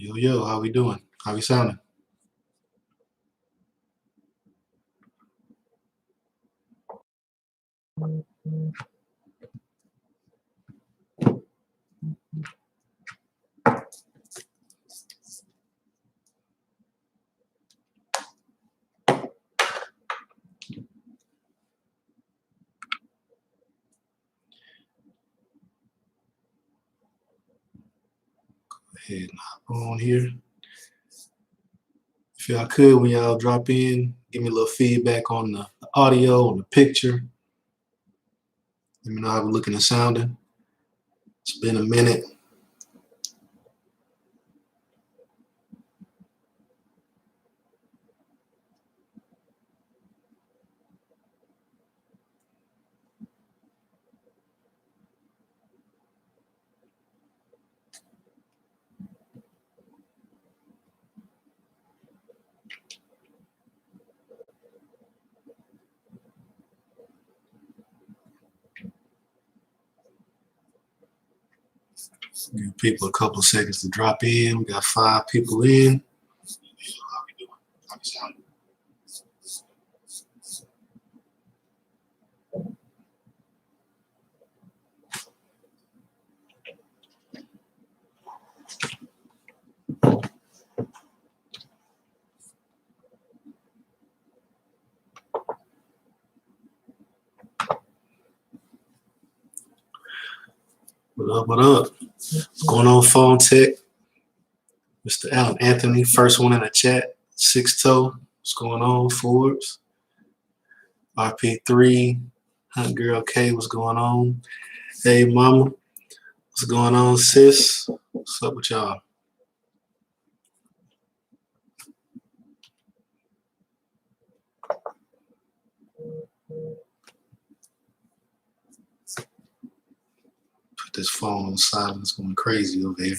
Yo, yo, how we doing? How we sounding? Go ahead and hop on here. If y'all could, when y'all drop in, give me a little feedback on the audio, on the picture. Let me know how we're looking and sounding. It's been a minute. Give people a couple of seconds to drop in. We got 5 people in. How we doing? How we sounding? What up, what up? What's going on, Phone Tech? Mr. Allen Anthony, first one in the chat. 6 Toe. What's going on, Forbes? RP3. Hunt Girl K, what's going on? Hey, mama. What's going on, sis? What's up with y'all? Put this phone on silent. It's going crazy over here.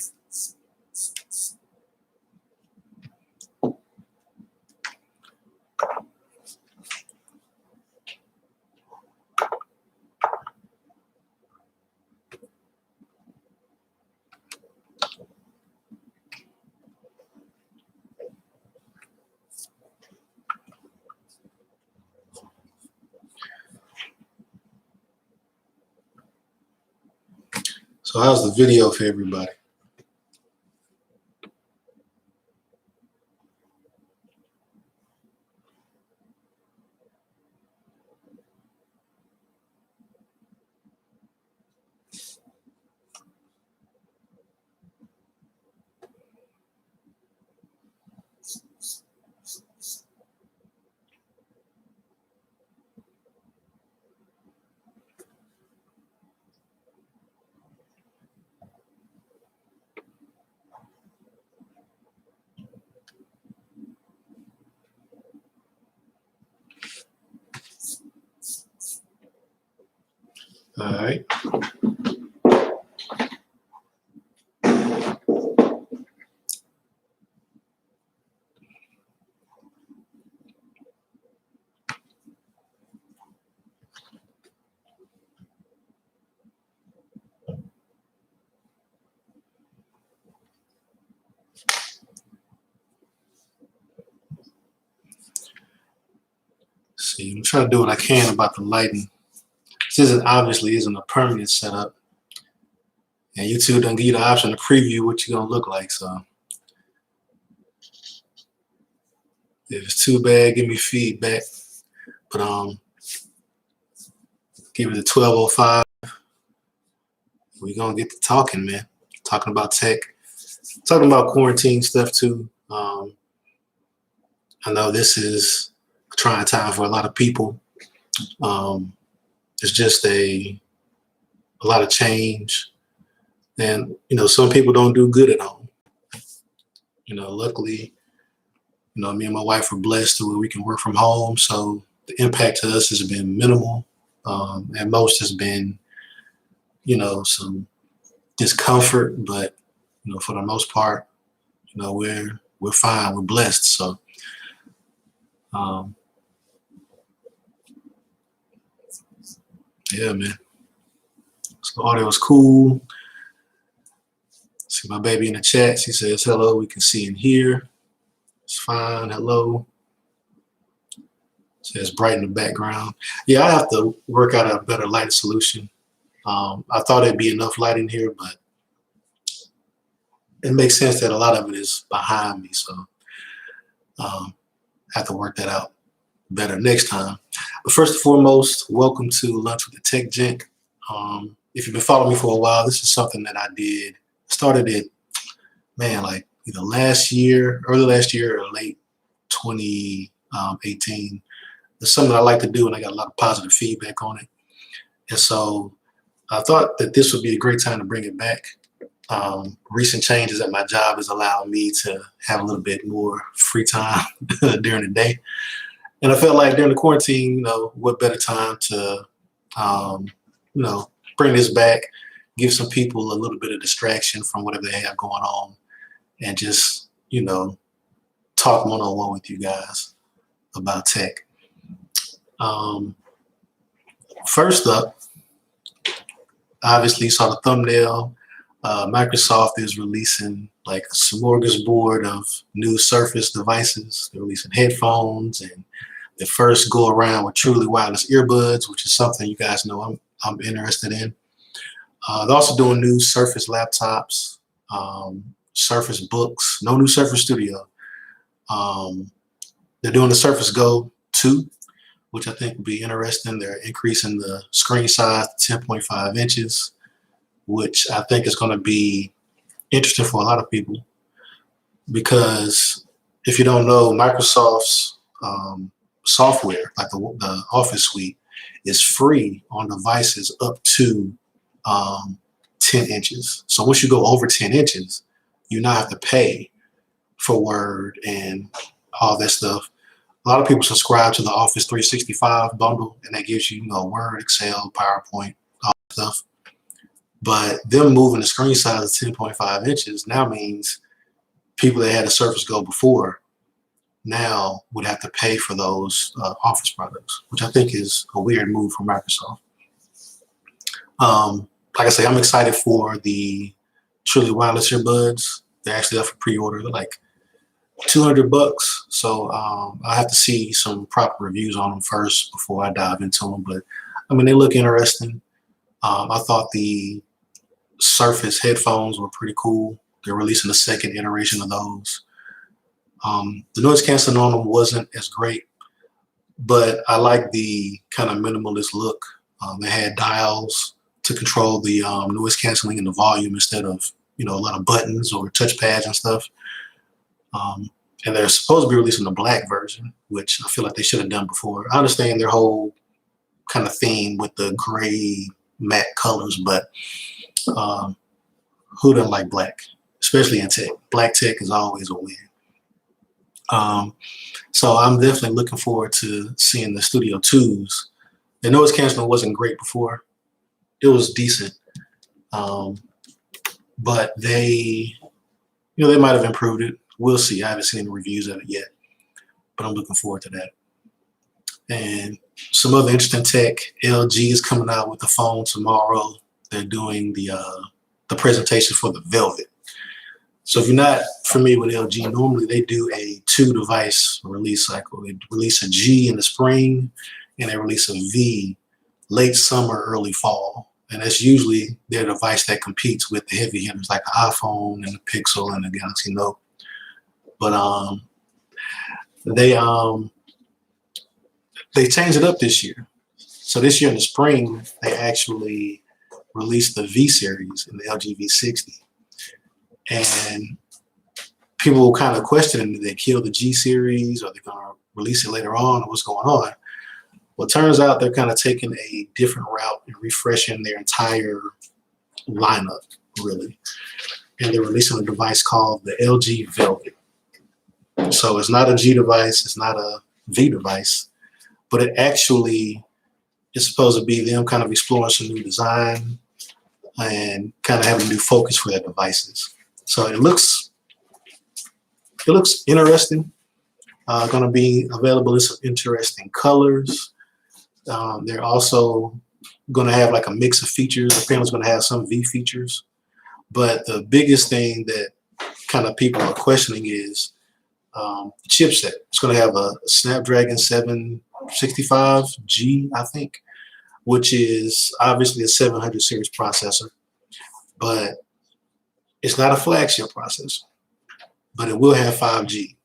So how's the video for everybody? All right. See, I'm trying to do what I can about the lighting. This obviously isn't a permanent setup. And YouTube doesn't give you the option to preview what you're gonna look like. So if it's too bad, give me feedback. But give it a 12:05. We're gonna get to talking, man. Talking about tech, talking about quarantine stuff too. I know this is a trying time for a lot of people. It's just a lot of change, and some people don't do good at home. Luckily, me and my wife are blessed to where we can work from home, so the impact to us has been minimal. At most has been, some discomfort, but for the most part, we're fine. We're blessed. So, yeah, man. So the audio is cool. See my baby in the chat. She says, hello, we can see and hear. It's fine. Hello. Says bright in the background. Yeah, I have to work out a better lighting solution. I thought it'd be enough light in here, but it makes sense that a lot of it is behind me. So I have to work that out better next time. But first and foremost, welcome to Lunch with the Tech Gent. If you've been following me for a while, this is something that I did. Started it, man, like either last year, early last year, or late 2018. It's something I like to do, and I got a lot of positive feedback on it. And so I thought that this would be a great time to bring it back. Recent changes at my job has allowed me to have a little bit more free time during the day. And I felt like during the quarantine, you know, what better time to, you know, bring this back, give some people a little bit of distraction from whatever they have going on, and just, you know, talk one-on-one with you guys about tech. First up, obviously you saw the thumbnail. Microsoft is releasing like a smorgasbord of new Surface devices. They're releasing headphones and the first go around with truly wireless earbuds, which is something you guys know I'm interested in. They're also doing new Surface laptops, Surface books, no new Surface Studio. They're doing the Surface Go 2, which I think will be interesting. They're increasing the screen size to 10.5 inches, which I think is going to be interesting for a lot of people, because if you don't know, Microsoft's software, like the Office suite, is free on devices up to 10 inches. So once you go over 10 inches, you now have to pay for Word and all that stuff. A lot of people subscribe to the Office 365 bundle, and that gives you, you know, Word, Excel, PowerPoint, all that stuff. But them moving the screen size to 10.5 inches now means people that had a Surface Go before now would have to pay for those Office products, which I think is a weird move from Microsoft. Like I say, I'm excited for the truly wireless earbuds. They're actually up for pre-order. They're like $200. So I have to see some proper reviews on them first before I dive into them. But I mean, they look interesting. I thought the Surface headphones were pretty cool. They're releasing a second iteration of those. The noise canceling on them wasn't as great, but I like the kind of minimalist look. They had dials to control the noise canceling and the volume instead of, you know, a lot of buttons or touch pads and stuff. And they're supposed to be releasing the black version, which I feel like they should have done before. I understand their whole kind of theme with the gray matte colors, but who doesn't like black, especially in tech? Black tech is always a win. So I'm definitely looking forward to seeing the Studio 2s. The noise canceling wasn't great before. It was decent. But they, you know, they might have improved it. We'll see. I haven't seen any reviews of it yet, but I'm looking forward to that. And some other interesting tech. LG is coming out with the phone tomorrow. They're doing the presentation for the Velvet. So if you're not familiar with LG, normally they do a 2-device release cycle. They release a G in the spring, and they release a V late summer, early fall. And that's usually their device that competes with the heavy hitters like the iPhone and the Pixel and the Galaxy Note. But they changed it up this year. So this year in the spring, they actually released the V series in the LG V60. And people were kind of questioning, did they kill the G series? Are they going to release it later on? Or what's going on? Well, it turns out they're kind of taking a different route and refreshing their entire lineup, really. And they're releasing a device called the LG Velvet. So it's not a G device, it's not a V device, but it actually is supposed to be them kind of exploring some new design and kind of having a new focus for their devices. So it looks interesting. Going to be available in some interesting colors. They're also going to have like a mix of features. Apparently it's going to have some V features, But the biggest thing that kind of people are questioning is the chipset. It's going to have a Snapdragon 765G, I think, which is obviously a 700 series processor, but it's not a flagship processor, but it will have 5G.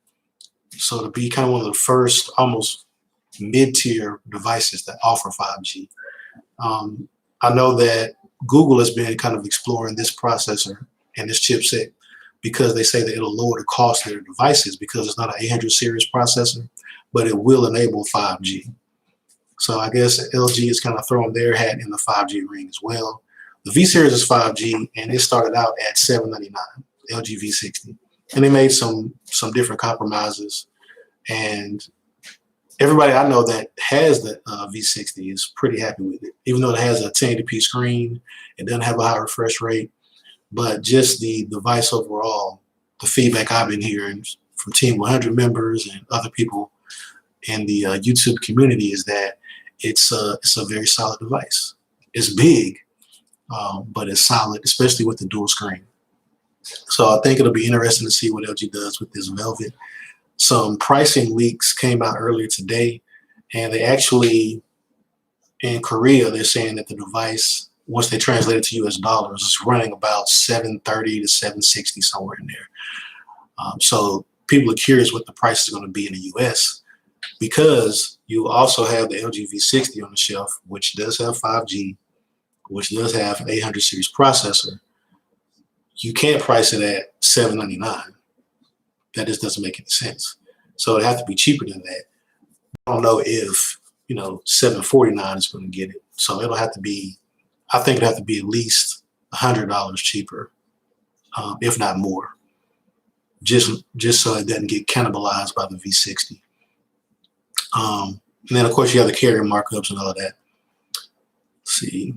So it'll be kind of one of the first almost mid-tier devices that offer 5G. I know that Google has been kind of exploring this processor and this chipset because they say that it'll lower the cost of their devices because it's not an 800 series processor, but it will enable 5G. So I guess LG is kind of throwing their hat in the 5G ring as well. The V series is 5G, and it started out at $799, LG V60, and they made some different compromises. And everybody I know that has the V60 is pretty happy with it, even though it has a 1080p screen. It doesn't have a high refresh rate, but just the device overall, the feedback I've been hearing from Team 100 members and other people in the YouTube community is that it's a very solid device. It's big, but it's solid, especially with the dual screen. So I think it'll be interesting to see what LG does with this Velvet. Some pricing leaks came out earlier today, and they actually, in Korea, they're saying that the device, once they translate it to US dollars, is running about 730 to 760, somewhere in there. So people are curious what the price is going to be in the US, because you also have the LG V60 on the shelf, which does have 5G, which does have an 800 series processor. You can't price it at $799. That just doesn't make any sense. So it'd have to be cheaper than that. I don't know if, $749 is going to get it. So it'll have to be, I think it'll have to be at least $100 cheaper, if not more, just so it doesn't get cannibalized by the V60. And then, of course, you have the carrier markups and all of that. Let's see.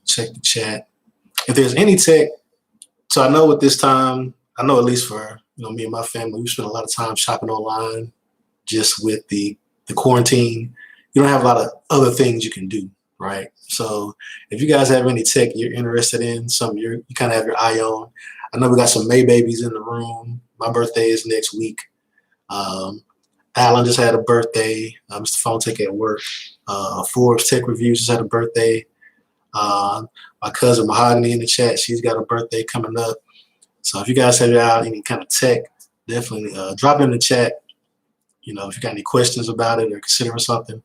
Check the chat. If there's any tech, so I know at this time, I know at least for me and my family, we spend a lot of time shopping online just with the quarantine. You don't have a lot of other things you can do, right? So if you guys have any tech you're interested in, something you kind of have your eye on. I know we got some May babies in the room. My birthday is next week. Alan just had a birthday. Mr. Phone Tech at work. Forbes Tech Reviews just had a birthday. My cousin Mahogany in the chat, she's got a birthday coming up. So if you guys have out any kind of tech, definitely drop it in the chat. If you got any questions about it or considering something,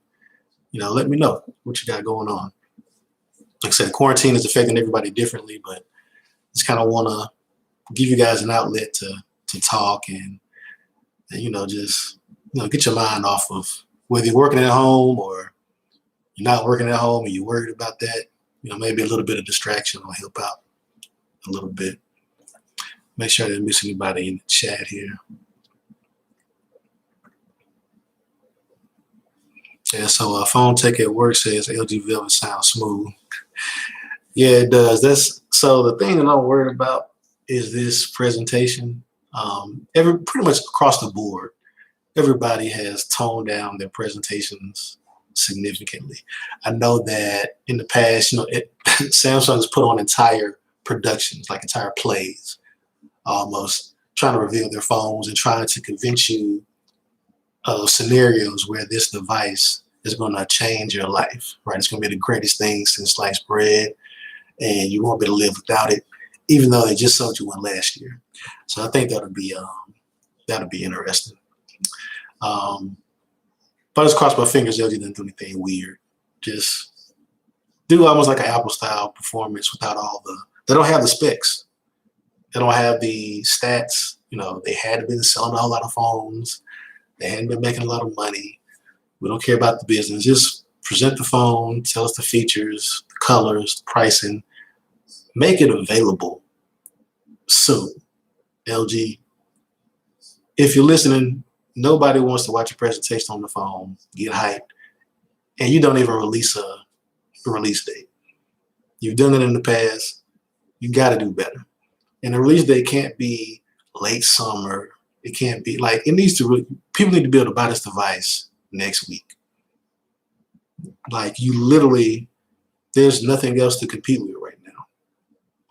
let me know what you got going on. Like I said, quarantine is affecting everybody differently, but just kind of want to give you guys an outlet to talk and just get your mind off of whether you're working at home or you're not working at home and you're worried about that. Maybe a little bit of distraction will help out a little bit. Make sure I didn't miss anybody in the chat here. Yeah, so Phone Tech at Work says LG Velvet sounds smooth. Yeah, it does. So the thing that I'm worried about is this presentation. Pretty much across the board, everybody has toned down their presentations significantly. I know that in the past, Samsung has put on entire productions, like entire plays, almost trying to reveal their phones and trying to convince you of scenarios where this device is going to change your life, right? It's going to be the greatest thing since sliced bread, and you won't be able to live without it, even though they just sold you one last year. So I think that'll be interesting. But I just cross my fingers LG didn't do anything weird. Just do almost like an Apple style performance without they don't have the specs. They don't have the stats. They hadn't been selling a whole lot of phones. They hadn't been making a lot of money. We don't care about the business. Just present the phone, tell us the features, the colors, the pricing. Make it available soon. LG, if you're listening, nobody wants to watch a presentation on the phone, get hyped, and you don't even release a release date. You've done it in the past. You got to do better. And the release date can't be late summer. It can't be like, it needs to, people need to be able to buy this device next week. Like, you literally, there's nothing else to compete with right now.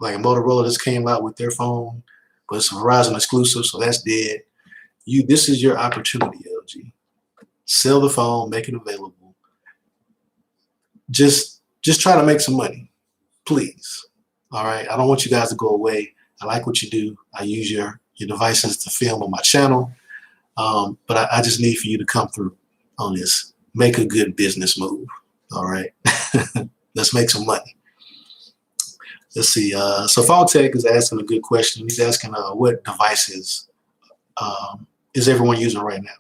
Like Motorola just came out with their phone, but it's a Verizon exclusive, so that's dead. This is your opportunity, LG. Sell the phone, make it available. Just try to make some money, please. All right. I don't want you guys to go away. I like what you do. I use your devices to film on my channel. But I just need for you to come through on this. Make a good business move. All right. Let's make some money. Let's see. So Phone Tech is asking a good question. He's asking what devices is everyone using right now?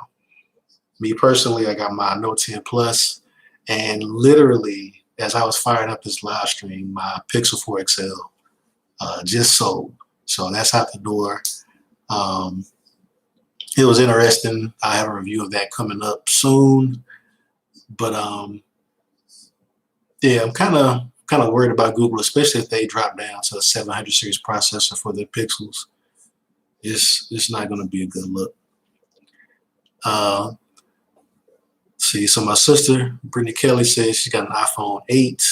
Me personally, I got my Note 10 Plus, and literally, as I was firing up this live stream, my Pixel 4 XL just sold. So that's out the door. It was interesting. I have a review of that coming up soon. But yeah, I'm kind of worried about Google, especially if they drop down to a 700 series processor for their Pixels. It's not going to be a good look. See, so my sister, Brittany Kelly, says she got an iPhone 8.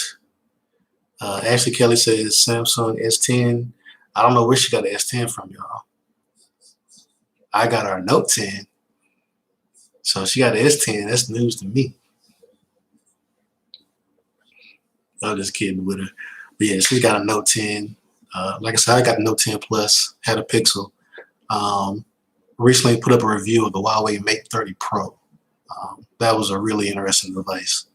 Ashley Kelly says Samsung S10. I don't know where she got an S10 from, y'all. I got her Note 10. So she got an S10. That's news to me. I'm just kidding with her. But yeah, she's got a Note 10. Like I said, I got a Note 10 Plus, had a Pixel. Recently put up a review of the Huawei Mate 30 Pro. That was a really interesting device.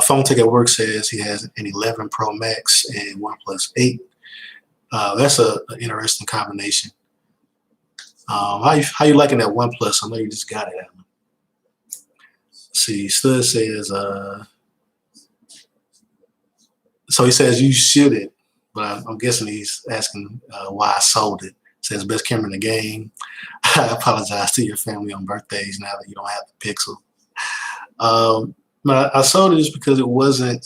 Phone Tech at Work says he has an 11 Pro Max and OnePlus 8. That's an interesting combination. How you liking that OnePlus? I know you just got it, Alan. See, Stud says, so he says you shouldn't, but I'm guessing he's asking why I sold it. Says best camera in the game. I apologize to your family on birthdays now that you don't have the Pixel. But I sold it just because the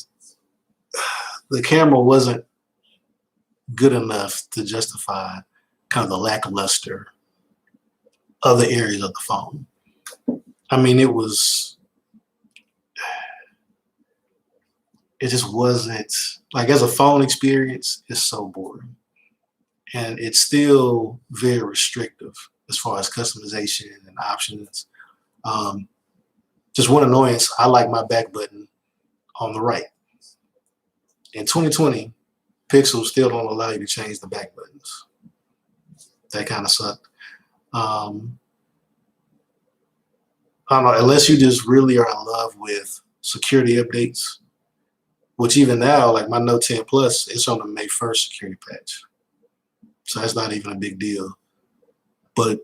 camera wasn't good enough to justify kind of the lackluster other areas of the phone. I mean, it just wasn't, like, as a phone experience, it's so boring. And it's still very restrictive as far as customization and options. Just one annoyance, I like my back button on the right. In 2020, Pixels still don't allow you to change the back buttons. That kind of sucked. I don't know, unless you just really are in love with security updates, which even now, like my Note 10 Plus, it's on the May 1st security patch. So that's not even a big deal. But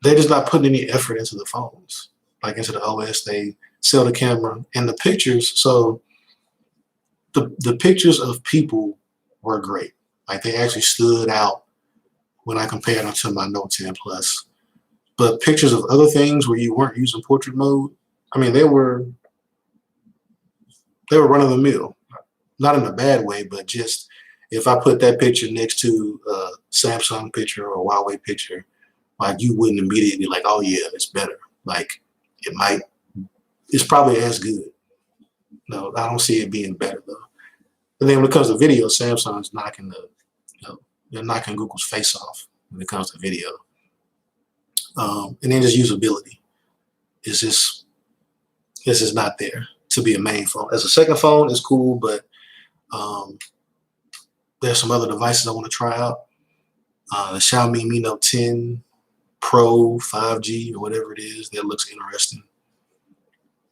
they're just not putting any effort into the phones, like into the OS. They sell the camera and the pictures. So the pictures of people were great. Like, they actually stood out when I compared them to my Note 10 Plus. But pictures of other things where you weren't using portrait mode, I mean, they were run of the mill. Not in a bad way, but just if I put that picture next to a Samsung picture or a Huawei picture, like, you wouldn't immediately be like, oh yeah, it's better. Like, it's probably as good. No, I don't see it being better though. And then when it comes to video, Samsung's knocking they're knocking Google's face off when it comes to video. And then just usability. It's just not there to be a main phone. As a second phone, it's cool, but there's some other devices I want to try out. The Xiaomi Mi Note 10 Pro 5G or whatever it is, that looks interesting.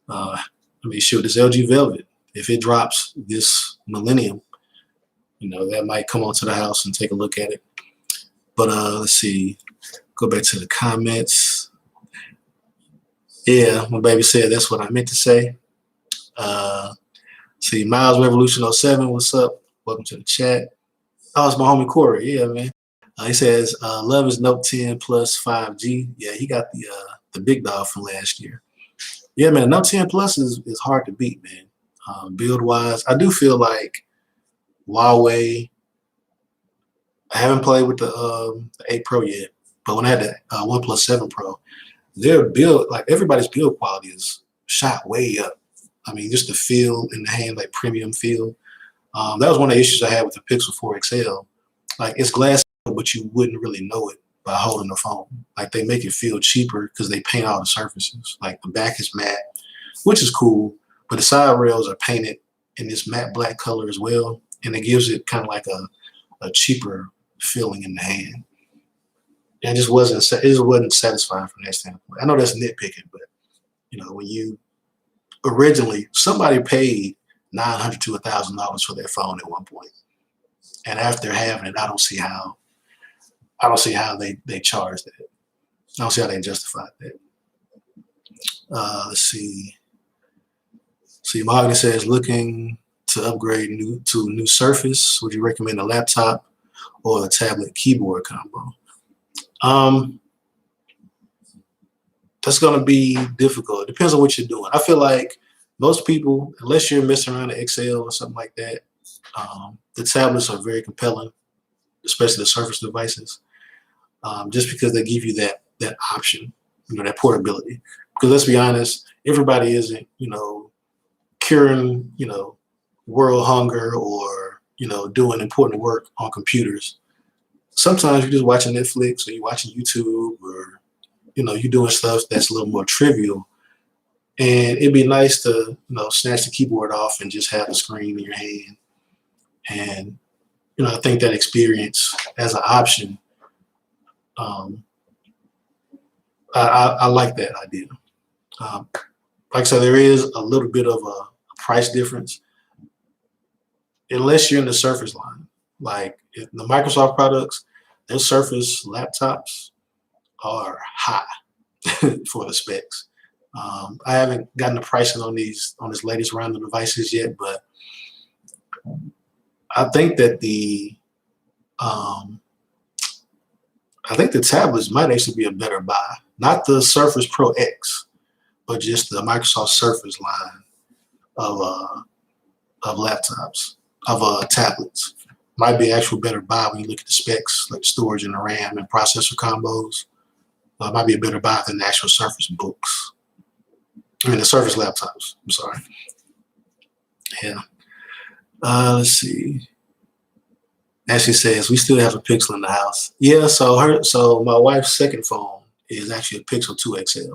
I mean, shoot, this LG Velvet, if it drops this millennium, that might come onto the house and take a look at it. But let's see, go back to the comments. Yeah, my baby said that's what I meant to say. See, Miles Revolution 07, what's up? Welcome to the chat. Oh, it's my homie Corey. Yeah, man. He says, love his Note 10 Plus 5G. Yeah, he got the big dog from last year. Yeah, man, Note 10 Plus is hard to beat, man. Build-wise, I do feel like Huawei, I haven't played with the 8 Pro yet, but when I had the OnePlus 7 Pro, their build, like, everybody's build quality is shot way up. I mean, just the feel in the hand, like premium feel. That was one of the issues I had with the Pixel 4 XL. Like, it's glass, but you wouldn't really know it by holding the phone. Like, they make it feel cheaper because they paint all the surfaces. Like, the back is matte, which is cool, but the side rails are painted in this matte black color as well, and it gives it kind of like a cheaper feeling in the hand. And it just wasn't satisfying from that standpoint. I know that's nitpicking, but when you originally, somebody paid $900 to $1,000 for their phone at one point, and after having it, I don't see how they charged that. I don't see how they justified that. Let's see. See, Mahogany says, looking to upgrade to a new Surface. Would you recommend a laptop or a tablet keyboard combo? That's going to be difficult. It depends on what you're doing. I feel like most people, unless you're messing around the XL or something like that, the tablets are very compelling, especially the Surface devices, just because they give you that option, that portability. Because let's be honest, everybody isn't, curing, world hunger or, doing important work on computers. Sometimes you're just watching Netflix or you're watching YouTube or, you're doing stuff that's a little more trivial. And it'd be nice to, snatch the keyboard off and just have the screen in your hand. And, I think that experience as an option, I like that idea. Like I said, there is a little bit of a price difference, unless you're in the Surface line. Like the Microsoft products, their Surface laptops are high for the specs. I haven't gotten the pricing on this latest round of devices yet, but I think that the tablets might actually be a better buy. Not the Surface Pro X, but just the Microsoft Surface line of laptops, of tablets. Might be an actual better buy when you look at the specs, like storage and the RAM and processor combos. Might be a better buy than the actual Surface books. I mean, the Surface laptops. I'm sorry. Yeah. Let's see. Ashley says, we still have a Pixel in the house. Yeah, so my wife's second phone is actually a Pixel 2 XL,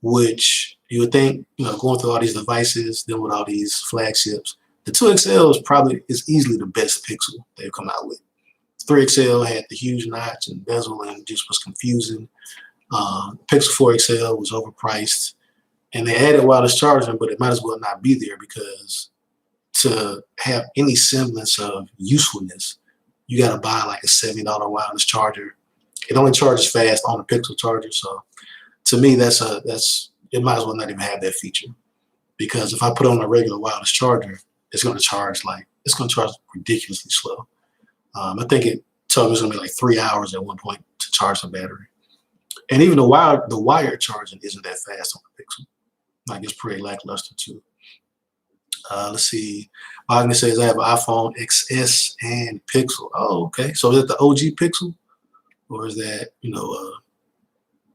which you would think, going through all these devices, then with all these flagships, the 2 XL is easily the best Pixel they've come out with. 3 XL had the huge notch and bezel and just was confusing. Pixel 4 XL was overpriced, and they added wireless charging, but it might as well not be there because to have any semblance of usefulness, you got to buy like a $70 wireless charger. It only charges fast on the Pixel charger, so to me, it might as well not even have that feature, because if I put on a regular wireless charger, it's going to charge ridiculously slow. I think it told me it's going to be like 3 hours at one point to charge the battery, and even the wired charging isn't that fast on the Pixel. Like, it's pretty lackluster too. Let's see. Agnes says, I have an iPhone XS and Pixel. Oh, okay. So is it the OG Pixel? Or is that,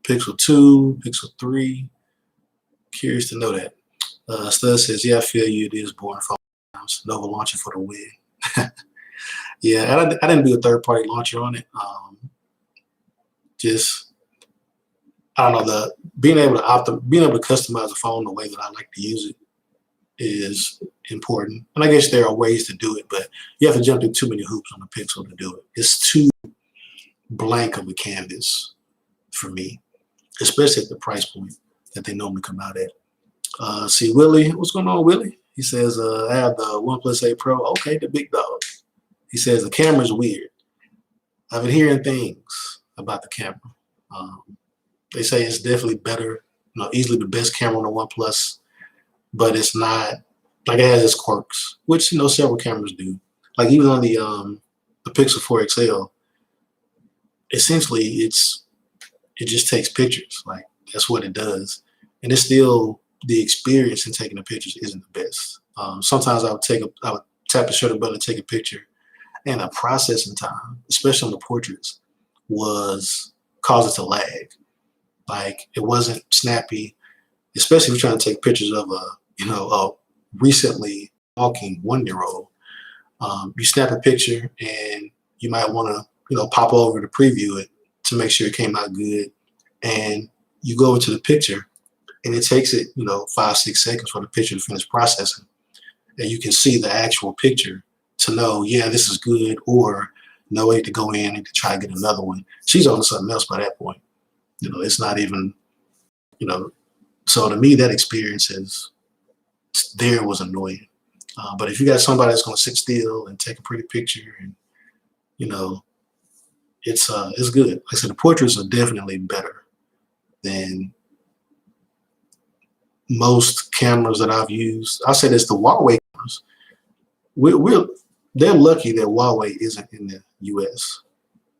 Pixel 2, Pixel 3? Curious to know that. Stud says, yeah, I feel you. It is boring phone. Nova launcher for the win. Yeah, I didn't do a third-party launcher on it. I don't know, being able to customize the phone the way that I like to use it is important. And I guess there are ways to do it, but you have to jump through too many hoops on the Pixel to do it. It's too blank of a canvas for me, especially at the price point that they normally come out at. See, Willie, what's going on, Willie? He says, I have the OnePlus 8 Pro. Okay, the big dog. He says, the camera's weird. I've been hearing things about the camera. They say it's definitely better, easily the best camera on the OnePlus, but it's not, like, it has its quirks, which, several cameras do. Like, even on the Pixel 4 XL, essentially it just takes pictures. Like, that's what it does. And it's still, the experience in taking the pictures isn't the best. Sometimes I would tap the shutter button and take a picture, and the processing time, especially on the portraits, caused it to lag. Like, it wasn't snappy, especially if you're trying to take pictures of a recently walking 1-year-old. You snap a picture and you might want to, pop over to preview it to make sure it came out good. And you go into the picture and it takes it, 5-6 seconds for the picture to finish processing. And you can see the actual picture to know, yeah, this is good, or no way to go in and to try to get another one. She's on something else by that point. It's not even, so to me, that experience was annoying. But if you got somebody that's going to sit still and take a pretty picture, and it's good. Like I said, the portraits are definitely better than most cameras that I've used. I said it's the Huawei cameras. They're lucky that Huawei isn't in the U.S.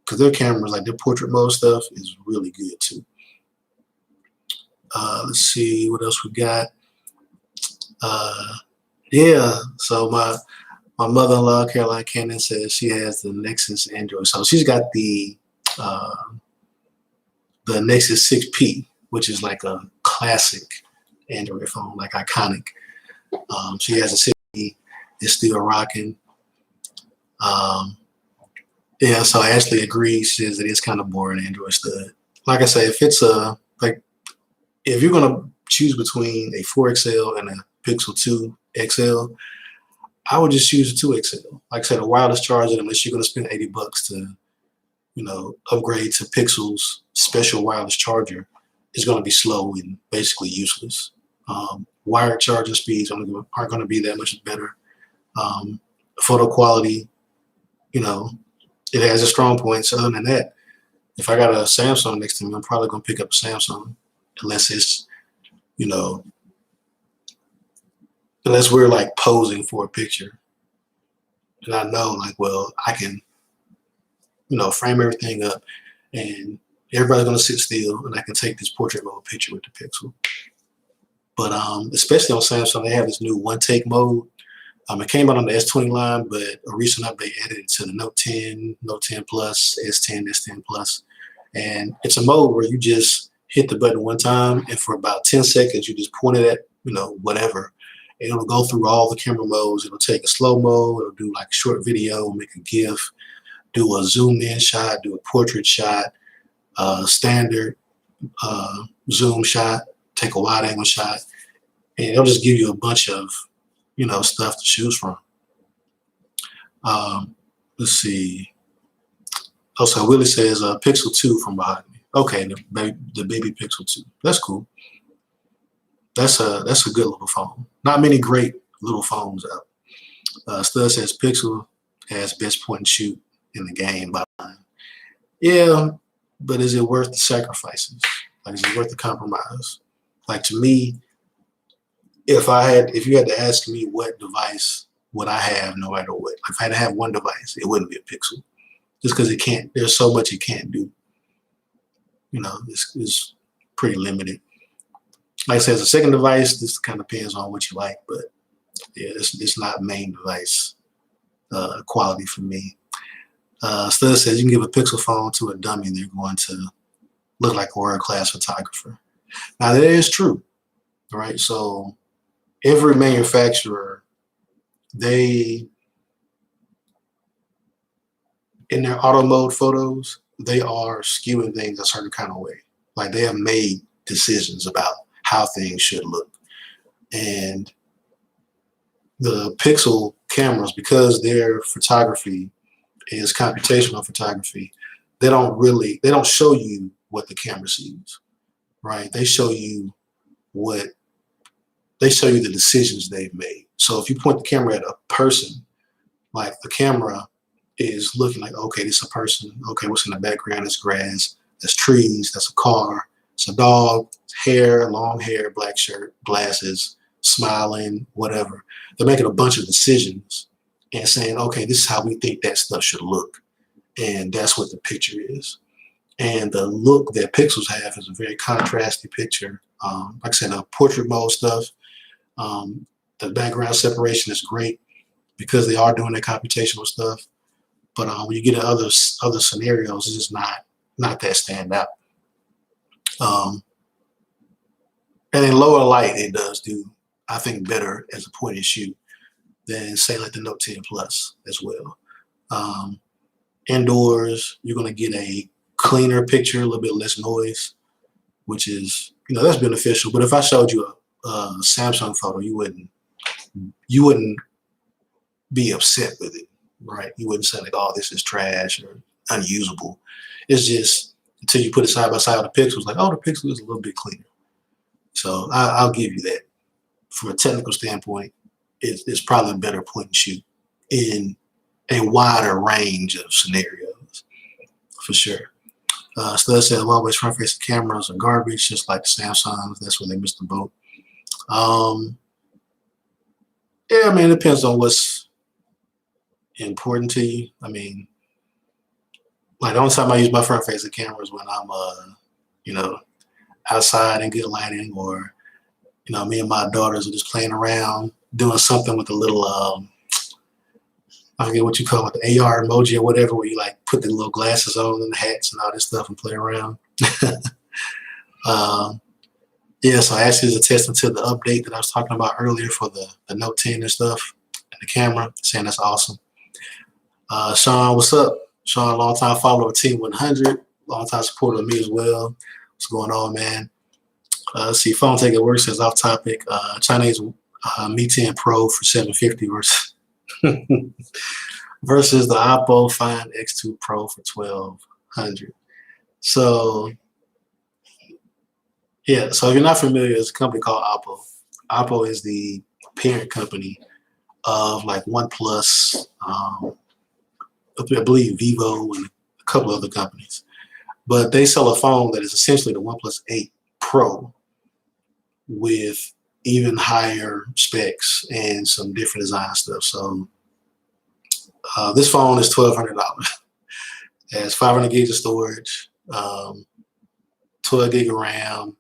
because their cameras, like their portrait mode stuff, is really good too. Let's see what else we got. Yeah, so my mother-in-law, Caroline Cannon, says she has the Nexus Android. So she's got the Nexus 6P, which is like a classic Android phone, like iconic. She has a 6P, it's still rocking. Yeah, so Ashley agrees. She says it is kind of boring Android stud. Like I say, if you're gonna choose between a 4XL and a Pixel 2 XL, I would just choose a 2 XL. Like I said, a wireless charger, unless you're gonna spend $80 to, upgrade to Pixel's special wireless charger, is gonna be slow and basically useless. Wired charging speeds aren't gonna be that much better. Photo quality, it has its strong points. Other than that, if I got a Samsung next to me, I'm probably gonna pick up a Samsung, unless it's, unless we're like posing for a picture. And I know, like, well, I can, frame everything up and everybody's gonna sit still and I can take this portrait mode picture with the Pixel. But especially on Samsung, they have this new one take mode. It came out on the S20 line, but a recent update added it to the Note 10, Note 10 Plus, S10, S10 Plus. And it's a mode where you just hit the button one time, and for about 10 seconds, you just point it at, whatever. And it'll go through all the camera modes. It'll take a slow mo, it'll do like a short video, make a GIF, do a zoom in shot, do a portrait shot, standard zoom shot, take a wide angle shot, and it'll just give you a bunch of stuff to choose from. Let's see. Also, Willie says Pixel 2 from behind me. Okay, the baby Pixel 2. That's cool. That's a good little phone. Not many great little phones out. Stud says Pixel has best point and shoot in the game by line. Yeah, but is it worth the sacrifices? Like, is it worth the compromise? Like, to me, if you had to ask me what device would I have no matter what, if I had to have one device, it wouldn't be a Pixel. Just because there's so much it can't do. It's pretty limited. Like I said, as a second device, this kind of depends on what you like, but yeah, it's not main device quality for me. Stud says you can give a Pixel phone to a dummy and they're going to look like a world-class photographer. Now, that is true, right? So every manufacturer, in their auto mode photos, they are skewing things a certain kind of way. Like, they have made decisions about how things should look. And the Pixel cameras, because their photography is computational photography, they don't show you what the camera sees, right? They show you the decisions they've made. So if you point the camera at a person, like, the camera is looking like, okay, this is a person. Okay, what's in the background? It's grass, there's trees, that's a car, it's a dog, hair, long hair, black shirt, glasses, smiling, whatever. They're making a bunch of decisions and saying, okay, this is how we think that stuff should look. And that's what the picture is. And the look that Pixels have is a very contrasty picture. Like I said, portrait mode stuff. The background separation is great because they are doing their computational stuff. But when you get to other scenarios, it's just not that stand out. And in lower light, it does do, I think, better as a point and shoot. than say like the Note 10 Plus as well. Indoors, you're going to get a cleaner picture, a little bit less noise, which is, that's beneficial. But if I showed you a Samsung photo, you wouldn't be upset with it, right? You wouldn't say like, oh, this is trash or unusable. It's just until you put it side by side with the Pixel, it's like, oh, the Pixel is a little bit cleaner. So I'll give you that. From a technical standpoint, it's probably a better point and shoot in a wider range of scenarios, for sure. Stud said, always front-facing cameras are garbage, just like the Samsungs. That's where they missed the boat. Yeah, I mean, it depends on what's important to you. I mean, like the only time I use my front-facing camera is when I'm, outside in good lighting, or, me and my daughters are just playing around, doing something with a little, I forget what you call it, the AR emoji or whatever, where you like put the little glasses on and the hats and all this stuff and play around. Yeah, so actually it's a testament to the update that I was talking about earlier for the Note 10 and stuff, and the camera, saying that's awesome. Sean, what's up? Sean, longtime follower of Team 100, longtime supporter of me as well. What's going on, man? Let's see, Phone Take It Work says off topic. Chinese Mi 10 Pro for $750 versus the Oppo Find X2 Pro for $1,200. So, yeah, so if you're not familiar, it's a company called Oppo. Oppo is the parent company of like OnePlus, I believe Vivo, and a couple other companies. But they sell a phone that is essentially the OnePlus 8 Pro with even higher specs and some different design stuff. So this phone is $1,200. It has 500 gigs of storage, 12 gig of RAM.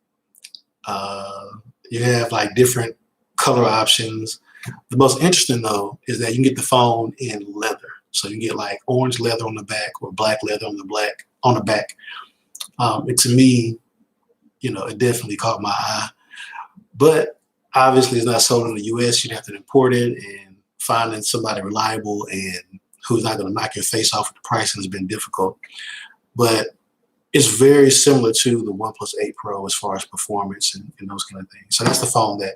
You have like different color options. The most interesting though is that you can get the phone in leather. So you can get like orange leather on the back or black leather on the back. And to me, it definitely caught my eye. But obviously it's not sold in the US. You'd have to import it, and finding somebody reliable and who's not going to knock your face off with the pricing has been difficult. But it's very similar to the OnePlus 8 Pro as far as performance and those kind of things. So that's the phone that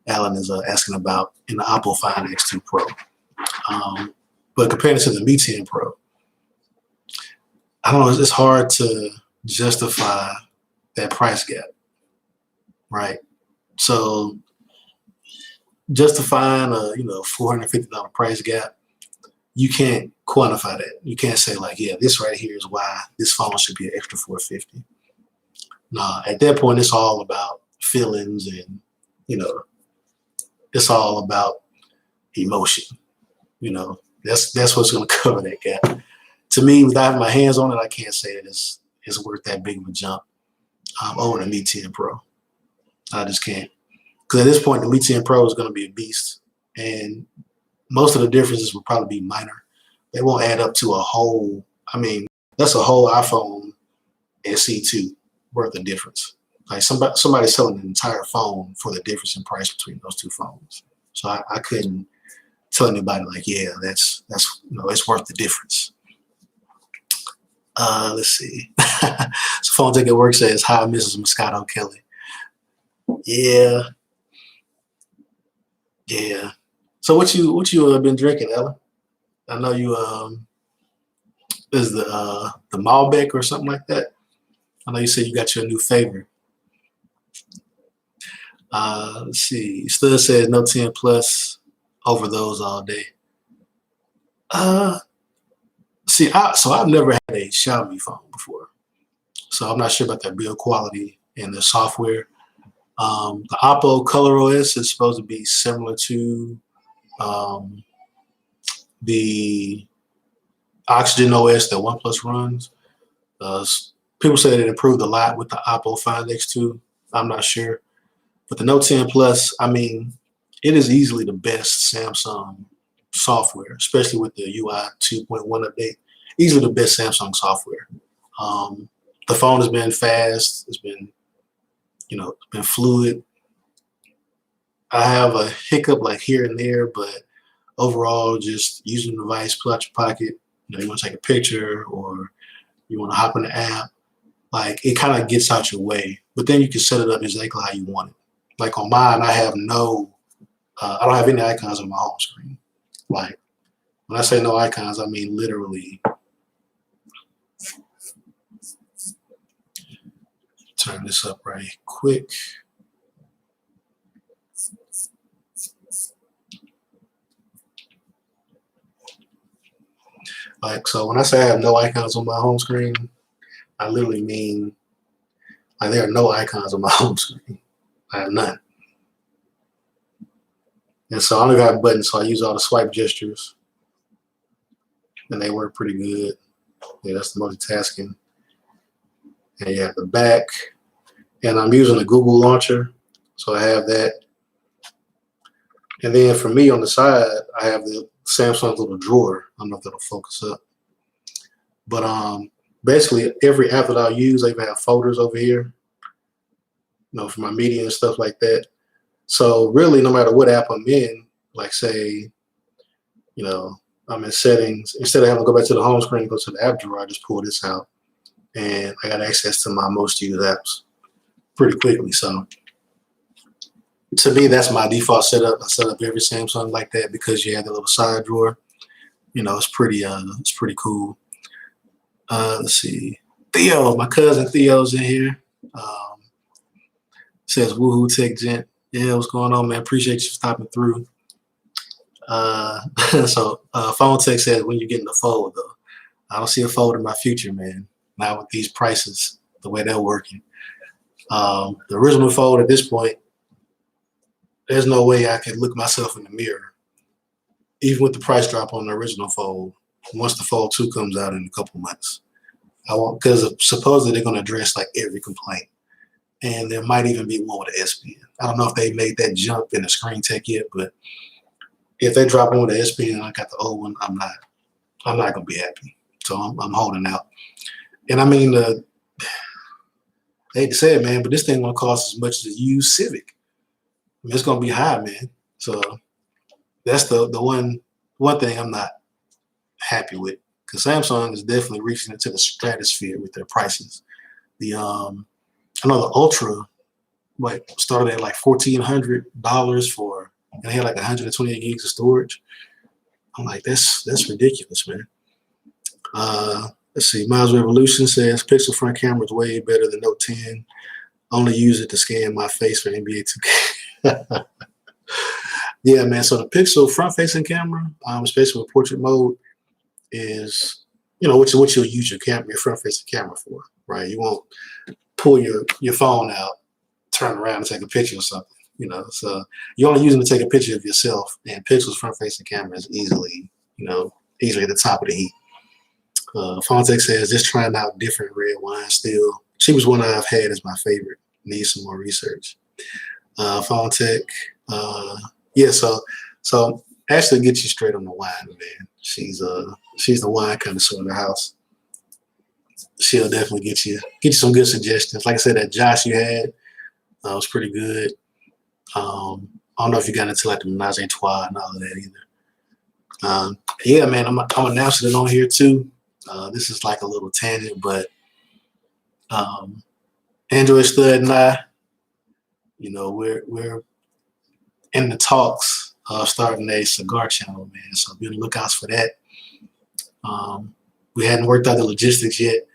Alan is asking about in the Oppo Find X2 Pro. But compared to the Mi 10 Pro, I don't know, it's hard to justify that price gap, right? So justifying a $450 price gap, you can't quantify that. You can't say like, yeah, this right here is why this phone should be an extra $450. Nah, at that point, it's all about feelings, and it's all about emotion. That's what's going to cover that gap. To me, without having my hands on it, I can't say it is worth that big of a jump over the Mi 10 Pro. I just can't. Because at this point, the Mi 10 Pro is going to be a beast, and most of the differences will probably be minor. They won't add up to a whole, that's a whole iPhone SE2 worth of difference. Like somebody's selling an entire phone for the difference in price between those two phones. So I couldn't tell anybody like, yeah, that's it's worth the difference. Let's see. So Phone Take It Work says, hi, Mrs. Moscato Kelly. Yeah. So what you been drinking, Ella? I know you is the Malbec or something like that. I know you said you got your new favorite. Let's see. Stud says Note 10 Plus over those all day. So I've never had a Xiaomi phone before, so I'm not sure about their build quality and the software. The Oppo ColorOS is supposed to be similar to the Oxygen OS that OnePlus runs. People say that it improved a lot with the Oppo Find X2. I'm not sure. But the Note 10 Plus, it is easily the best Samsung software, especially with the UI 2.1 update. Easily the best Samsung software. The phone has been fast. It's been, it's been fluid. I have a hiccup like here and there, but overall, just using the device, pull out your pocket. You know, you want to take a picture or you want to hop in the app. Like, it kind of gets out your way, but then you can set it up exactly how you want it. Like on mine, I have I don't have any icons on my home screen. Like, when I say no icons, I mean literally. Turn this up right quick. Like, so when I say I have no icons on my home screen, I literally mean like there are no icons on my home screen. I have none. And so I only got buttons, so I use all the swipe gestures. And they work pretty good. Yeah, that's the multitasking. And you have the back. And I'm using the Google launcher, so I have that. And then for me on the side, I have the Samsung little drawer. I don't know if that'll focus up. But basically every app that I'll use, I even have folders over here, you know, for my media and stuff like that. So really, no matter what app I'm in, like say, you know, I'm in settings, instead of having to go back to the home screen and go to the app drawer, I just pull this out and I got access to my most used apps pretty quickly. So to me, that's my default setup. I set up every Samsung like that because you have the little side drawer. You know, it's pretty cool. Let's see. Theo, my cousin Theo's in here. Says woohoo tech gent. Yeah, what's going on, man? Appreciate you stopping through. So phone tech says when you get in the fold though. I don't see a fold in my future, man. Not with these prices, the way they're working. The original fold at this point, there's no way I could look myself in the mirror, even with the price drop on the original fold. Once the fold 2 comes out in a couple months, I want, because supposedly they're going to address like every complaint, and there might even be one with an S Pen. I don't know if they made that jump in the screen tech yet, but if they drop one with an S Pen and I got the old one, I'm not gonna be happy. So I'm holding out. And I mean, I hate to say it, man, but this thing gonna cost as much as a used Civic. I mean, it's gonna be high, man. So that's the one thing I'm not happy with, because Samsung is definitely reaching into the stratosphere with their prices. The I know the Ultra like started at like $1,400 for, and they had like 128 gigs of storage. I'm like, that's ridiculous, man. Let's see. Miles Revolution says Pixel front camera is way better than Note 10. Only use it to scan my face for NBA 2K. Yeah, man. So the Pixel front-facing camera, especially with portrait mode, is, you know, what you'll use your front-facing camera for, right? You won't pull your phone out, turn around and take a picture or something, you know. So you're only using to take a picture of yourself, and Pixel's front-facing camera is easily at the top of the heap. Fontex says just trying out different red wines still. She was one I've had as my favorite. Need some more research. Fontech, yeah. So Ashley gets you straight on the wine, man. She's the wine connoisseur in the house. She'll definitely get you some good suggestions. Like I said, that Josh you had was pretty good. I don't know if you got into like the Menage a Trois and all of that either. Yeah, man, I'm announcing it on here too. This is like a little tangent, but Android Stud and I, you know, we're in the talks of starting a cigar channel, man. So be on the lookouts for that. We hadn't worked out the logistics yet.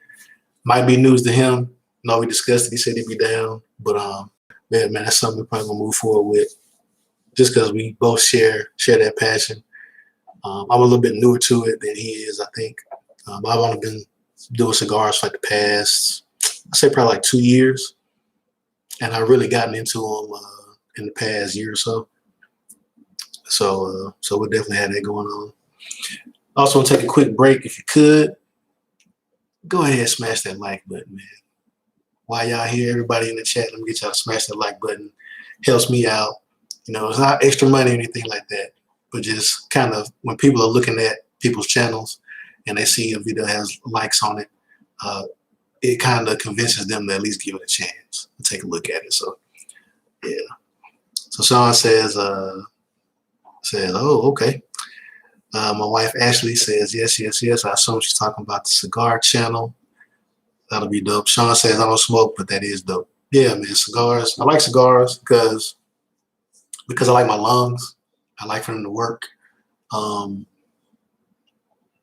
Might be news to him. No, we discussed it. He said he'd be down, but yeah, man, that's something we're probably gonna move forward with, just because we both share that passion. I'm a little bit newer to it than he is, I think. I've only been doing cigars for like the past, I say probably like 2 years, and I've really gotten into them in the past year or so. So we'll definitely have that going on. Also, want to take a quick break. If you could, go ahead and smash that like button, man. While y'all here, everybody in the chat, let me get y'all to smash that like button. Helps me out. You know, it's not extra money or anything like that, but just kind of when people are looking at people's channels and they see a video has likes on it, it kind of convinces them to at least give it a chance and take a look at it. So, yeah. So Sean says, oh, okay. My wife Ashley says, yes, yes, yes. I assume she's talking about the cigar channel. That'll be dope. Sean says, I don't smoke, but that is dope. Yeah, man, cigars. I like cigars because I like my lungs. I like for them to work.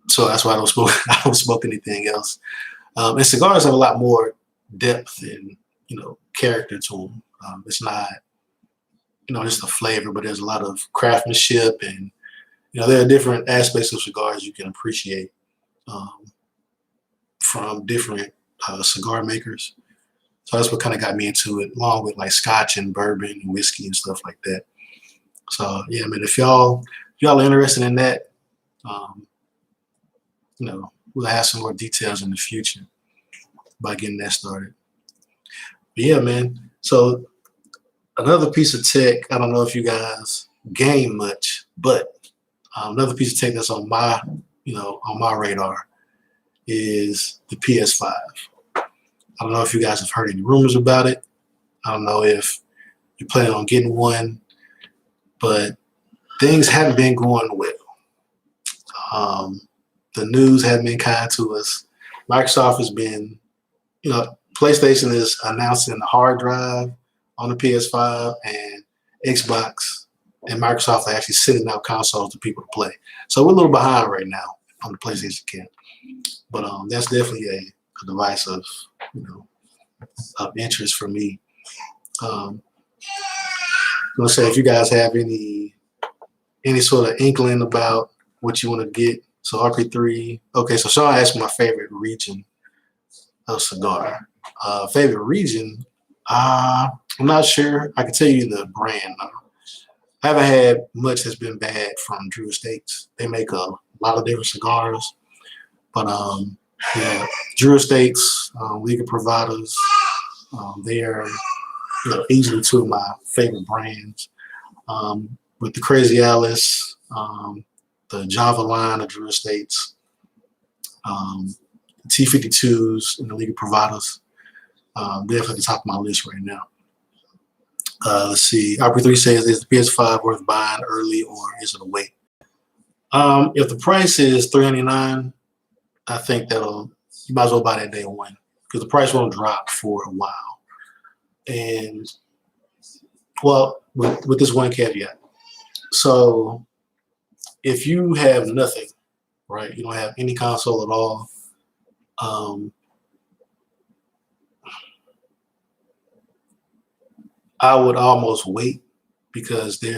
So that's why I don't smoke. I don't smoke anything else. And cigars have a lot more depth and character to them. It's not just a flavor, but there's a lot of craftsmanship, and there are different aspects of cigars you can appreciate from different cigar makers. So that's what kind of got me into it, along with like scotch and bourbon and whiskey and stuff like that. So yeah, man, if y'all are interested in that, we'll have some more details in the future by getting that started. But yeah, man. So another piece of tech, I don't know if you guys game much, but another piece of tech that's on my radar is the PS5. I don't know if you guys have heard any rumors about it. I don't know if you're planning on getting one, but things haven't been going well. The news hasn't been kind to us. Microsoft has been, PlayStation is announcing a hard drive on the PS5, and Xbox and Microsoft are actually sending out consoles to people to play. So we're a little behind right now on the PlayStation camp. But that's definitely a device of interest for me. I'm gonna say, if you guys have any sort of inkling about what you want to get. So RP3. Okay, so Sean asked my favorite region of cigar. Favorite region? I'm not sure. I can tell you the brand. I haven't had much that's been bad from Drew Estates. They make a lot of different cigars, but yeah, Drew Estates, League of Providers, they are easily two of my favorite brands. With the Crazy Alice, the Java line of Drew Estates, the T52s, and the League of Providers. Definitely at the top of my list right now. Let's see. RP3 says, is the PS5 worth buying early, or is it a wait? If the price is $399, I think you might as well buy that day one, because the price won't drop for a while. And well, with this one caveat. So if you have nothing, right? You don't have any console at all. I would almost wait, because we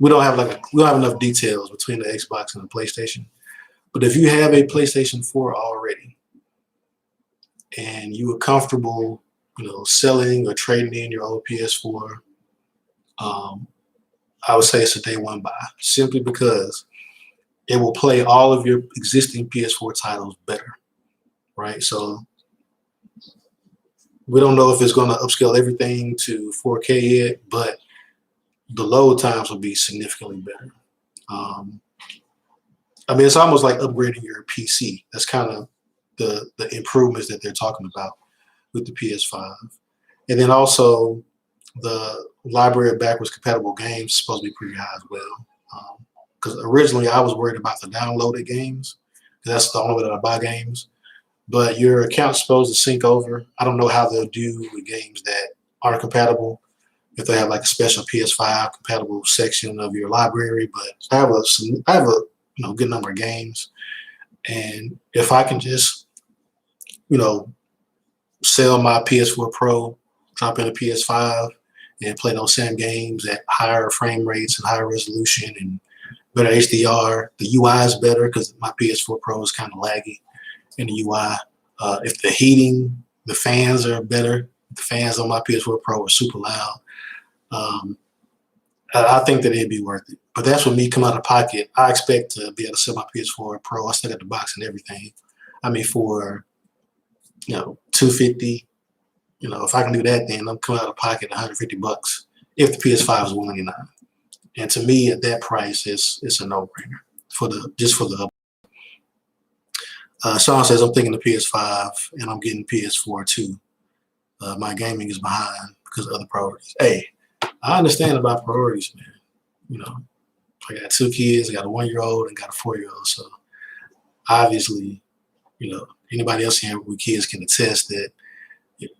don't have enough details between the Xbox and the PlayStation. But if you have a PlayStation 4 already and you are comfortable, selling or trading in your old PS4, I would say it's a day one buy, simply because it will play all of your existing PS4 titles better, right? So we don't know if it's going to upscale everything to 4K yet, but the load times will be significantly better. It's almost like upgrading your PC. That's kind of the improvements that they're talking about with the PS5. And then also the library of backwards compatible games is supposed to be pretty high as well. Because originally I was worried about the downloaded games, because that's the only way that I buy games. But your account's supposed to sync over. I don't know how they'll do with games that aren't compatible, if they have like a special PS5 compatible section of your library. But I have a good number of games, and if I can just sell my PS4 Pro, drop in a PS5, and play those same games at higher frame rates and higher resolution and better HDR. The UI is better because my PS4 Pro is kind of laggy in the UI. If the heating, the fans are better. The fans on my PS4 Pro are super loud. I think that it'd be worth it. But that's with me coming out of pocket. I expect to be able to sell my PS4 Pro. I still got the box and everything. For $250. If I can do that, then I'm coming out of pocket $150 if the PS5 is $199. And to me, at that price, it's a no-brainer for the. Sean says, I'm thinking the PS5 and I'm getting PS4 too. My gaming is behind because of other priorities. Hey, I understand about priorities, man. You know, I got 2 kids. I got a 1-year-old and got a 4-year-old. So obviously, anybody else here with kids can attest that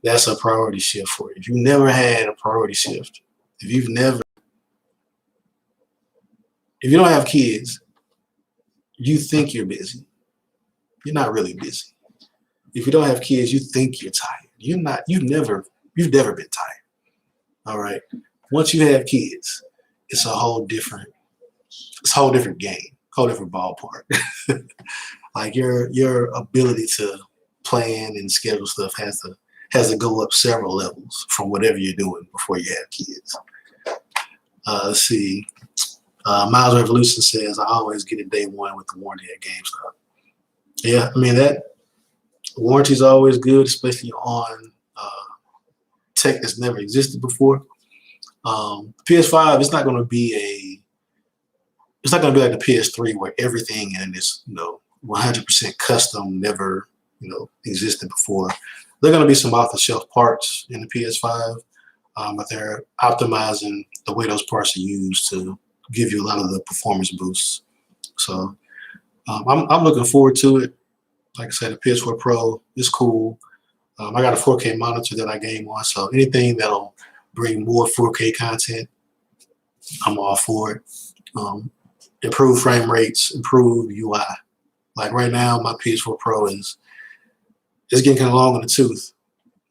that's a priority shift for you. If you never had a priority shift, if you don't have kids, you think you're busy. You're not really busy. If you don't have kids, you think you're tired. You're not. You've never been tired. All right. Once you have kids, it's a whole different game, whole different ballpark. Like your ability to plan and schedule stuff has to go up several levels from whatever you're doing before you have kids. Let's see. Miles Revolution says, I always get it day one with the warranty at GameStop. Yeah, I mean, that warranty is always good, especially on tech that's never existed before. PS5, it's not going to be like the PS3 where everything in is 100% custom, never existed before. There are going to be some off-the-shelf parts in the PS5, but they're optimizing the way those parts are used to give you a lot of the performance boosts. So I'm looking forward to it. Like I said, the PS4 Pro is cool. I got a 4K monitor that I game on, so anything that'll bring more 4K content, I'm all for it. Improve frame rates, improve UI. Like right now, my PS4 Pro is getting kind of long in the tooth.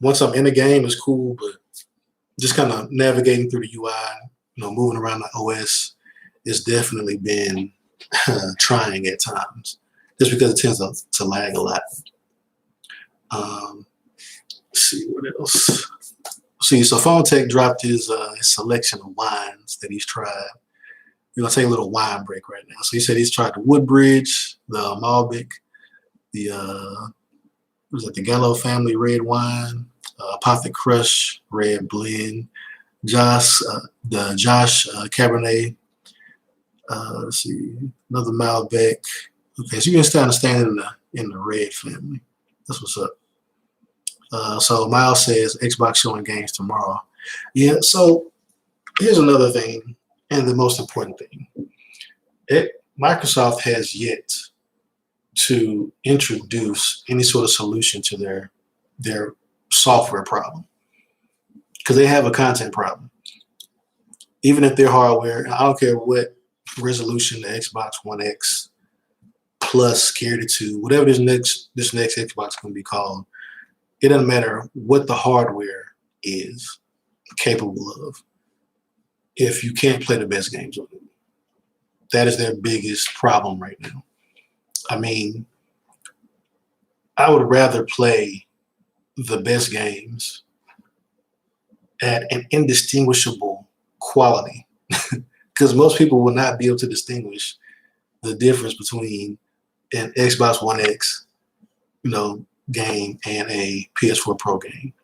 Once I'm in the game, it's cool, but just kind of navigating through the UI, moving around the OS, it's definitely been trying at times, just because it tends to lag a lot. Let's see what else. So Phone Tech dropped his selection of wines that he's tried. We're gonna take a little wine break right now. So he said he's tried the Woodbridge, the Malbec, the the Gallo family red wine, Apothic Crush red blend, the Josh Cabernet. Let's see, another Malbec. Okay, so you can understand in the red family. That's what's up. So Miles says Xbox showing games tomorrow. Yeah. So here's another thing, and the most important thing. Microsoft has yet to introduce any sort of solution to their software problem, because they have a content problem. Even if their hardware, I don't care what resolution the Xbox One X Plus carried it to, whatever this next Xbox is going to be called, it doesn't matter what the hardware is capable of if you can't play the best games on it. That is their biggest problem right now. I mean, I would rather play the best games at an indistinguishable quality, because most people will not be able to distinguish the difference between an Xbox One X, game and a PS4 Pro game,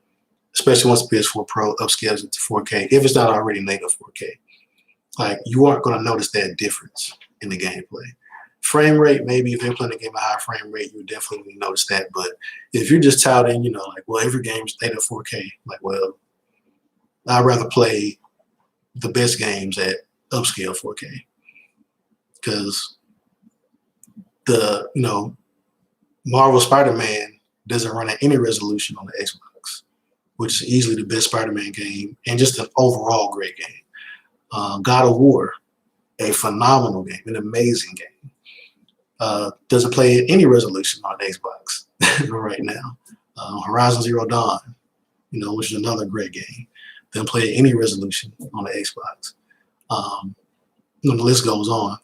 especially once the PS4 Pro upscales it to 4K, if it's not already native 4K. Like, you aren't going to notice that difference in the gameplay. Frame rate, maybe if you're playing a game at high frame rate, you definitely notice that. But if you're just touting, every game's native 4K, well, I'd rather play the best games at upscale 4K, because the Marvel Spider-Man doesn't run at any resolution on the Xbox, which is easily the best Spider-Man game and just an overall great game. God of War, a phenomenal game, an amazing game. Doesn't play at any resolution on the Xbox right now. Horizon Zero Dawn, which is another great game, doesn't play at any resolution on the Xbox. The list goes on.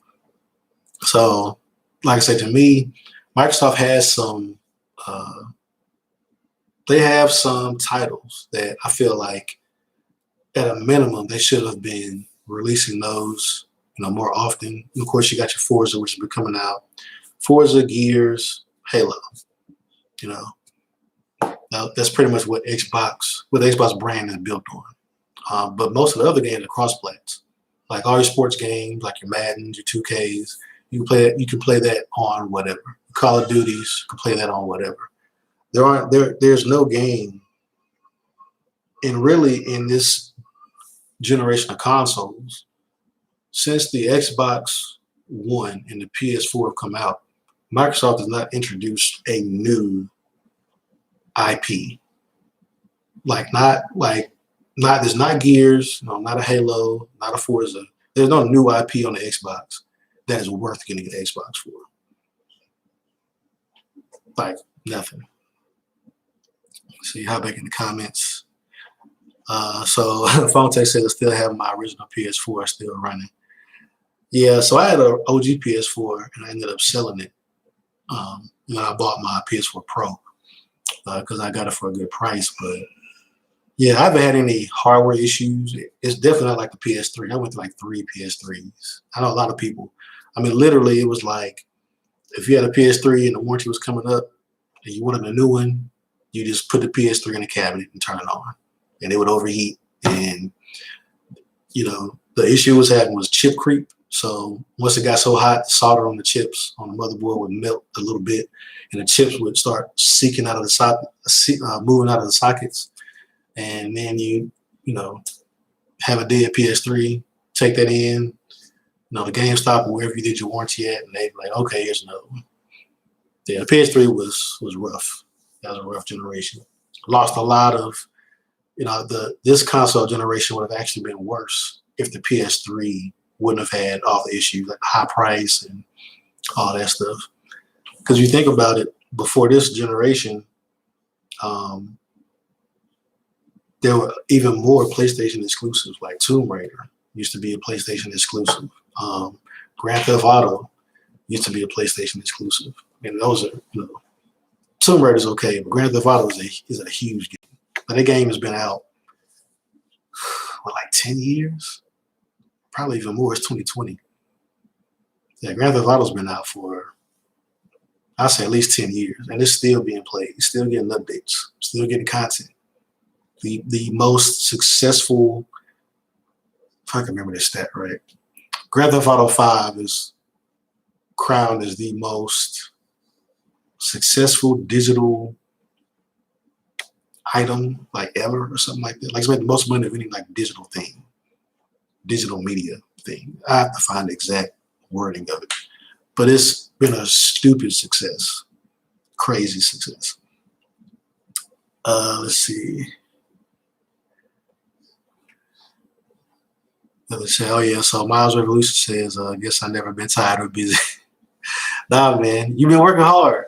So, like I said, to me, Microsoft has some titles that I feel like at a minimum they should have been releasing those more often. And of course, you got your Forza, which has been coming out. Forza, Gears, Halo. That's pretty much what the Xbox brand is built on. But most of the other games are cross-plats. Like all your sports games, like your Maddens, your 2Ks, you can play that on whatever. Call of Duties, you can play that on whatever. There's no game, and really in this generation of consoles, since the Xbox One and the PS4 have come out, Microsoft has not introduced a new IP. There's not Gears, no, not a Halo, not a Forza. There's no new IP on the Xbox that is worth getting an Xbox for. Like nothing. See how back in the comments. So Phone Tech says I still have my original PS4 still running. Yeah, so I had an OG PS4 and I ended up selling it. When I bought my PS4 Pro because I got it for a good price. But yeah, I haven't had any hardware issues. It's definitely not like the PS3. I went through like 3 PS3s. I know a lot of people. I mean, literally, it was like if you had a PS3 and the warranty was coming up and you wanted a new one, you just put the PS3 in the cabinet and turn it on, and it would overheat. And the issue was having was chip creep. So once it got so hot, the solder on the chips on the motherboard would melt a little bit, and the chips would start seeking out of the socket, moving out of the sockets. And then you have a dead PS3, take that in, the GameStop or wherever you did your warranty at, and they'd be like, okay, here's another one. Yeah, the PS3 was rough. That was a rough generation. Lost a lot of, this console generation would have actually been worse if the PS3 wouldn't have had all the issues like high price and all that stuff. Because you think about it, before this generation, there were even more PlayStation exclusives, like Tomb Raider used to be a PlayStation exclusive. Grand Theft Auto used to be a PlayStation exclusive. And those are, Tomb Raider is okay, but Grand Theft Auto is a huge game. But that game has been out for like 10 years? Probably even more. It's 2020. Yeah, Grand Theft Auto's been out for, I'd say at least 10 years, and it's still being played. It's still getting updates, still getting content. The most successful, if I can remember this stat right, Grand Theft Auto 5 is crowned as the most successful digital item like ever or something like that. Like it's made the most money of any like digital media thing. I have to find the exact wording of it. But it's been a stupid success. Crazy success. Let's see. Let's say, oh yeah, so Miles Revolution says, I guess I've never been tired or busy. Nah, man, you've been working hard,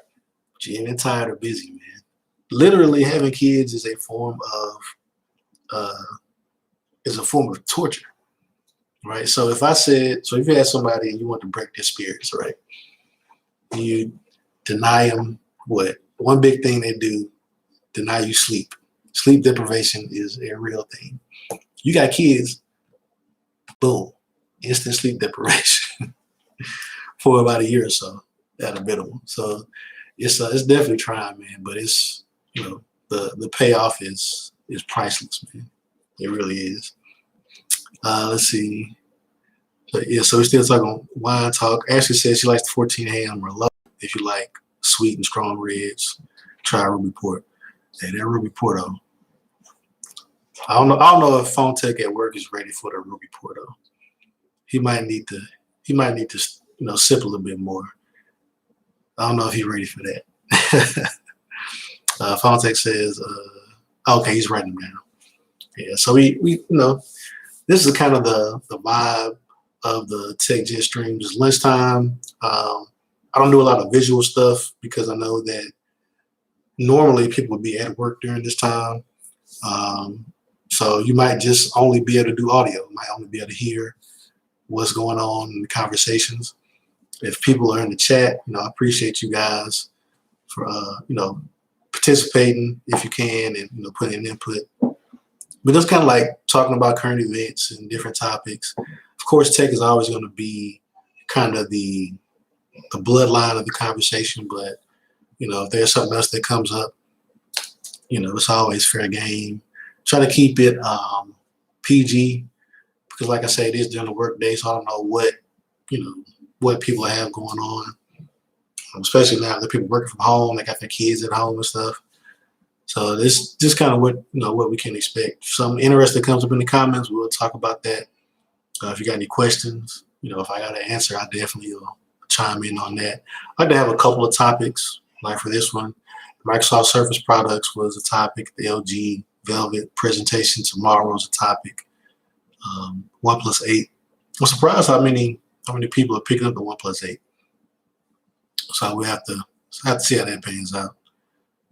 but you ain't been tired or busy, man. Literally having kids is a form of torture, right? So if you had somebody and you want to break their spirits, right? You deny them what? One big thing they do, deny you sleep. Sleep deprivation is a real thing. You got kids, boom, instant sleep deprivation for about a year or so at a minimum. So it's definitely trying, man. But it's the payoff is priceless, man. It really is. Let's see. So yeah, so we're still talking wine talk. Ashley says she likes the 14 ham or low. If you like sweet and strong reds, try Ruby Port. Hey, that Ruby Port though. I don't know if Phone Tech at work is ready for the Ruby Port though. He might need to sip a little bit more. I don't know if he's ready for that. Phone Tech says, okay, he's writing them down. Yeah, so we this is kind of the vibe of the Tech Gent stream. Just lunchtime. I don't do a lot of visual stuff because I know that normally people would be at work during this time. So you might just only be able to do audio. You might only be able to hear what's going on in the conversations. If people are in the chat, I appreciate you guys for participating if you can and putting in input. But just kind of like talking about current events and different topics. Of course, tech is always going to be kind of the bloodline of the conversation. But if there's something else that comes up, it's always fair game. Try to keep it PG because, like I said, it is during the work day, so I don't know what people have going on. Especially now that people working from home, they got their kids at home and stuff. So this just kind of what we can expect. If something interesting comes up in the comments, we'll talk about that. If you got any questions, if I got an answer, I definitely will chime in on that. I'd like to have a couple of topics, like for this one. Microsoft Surface products was a topic. The LG Velvet presentation tomorrow is a topic. OnePlus 8. I'm surprised how many people are picking up the OnePlus 8. So we have to see how that pans out.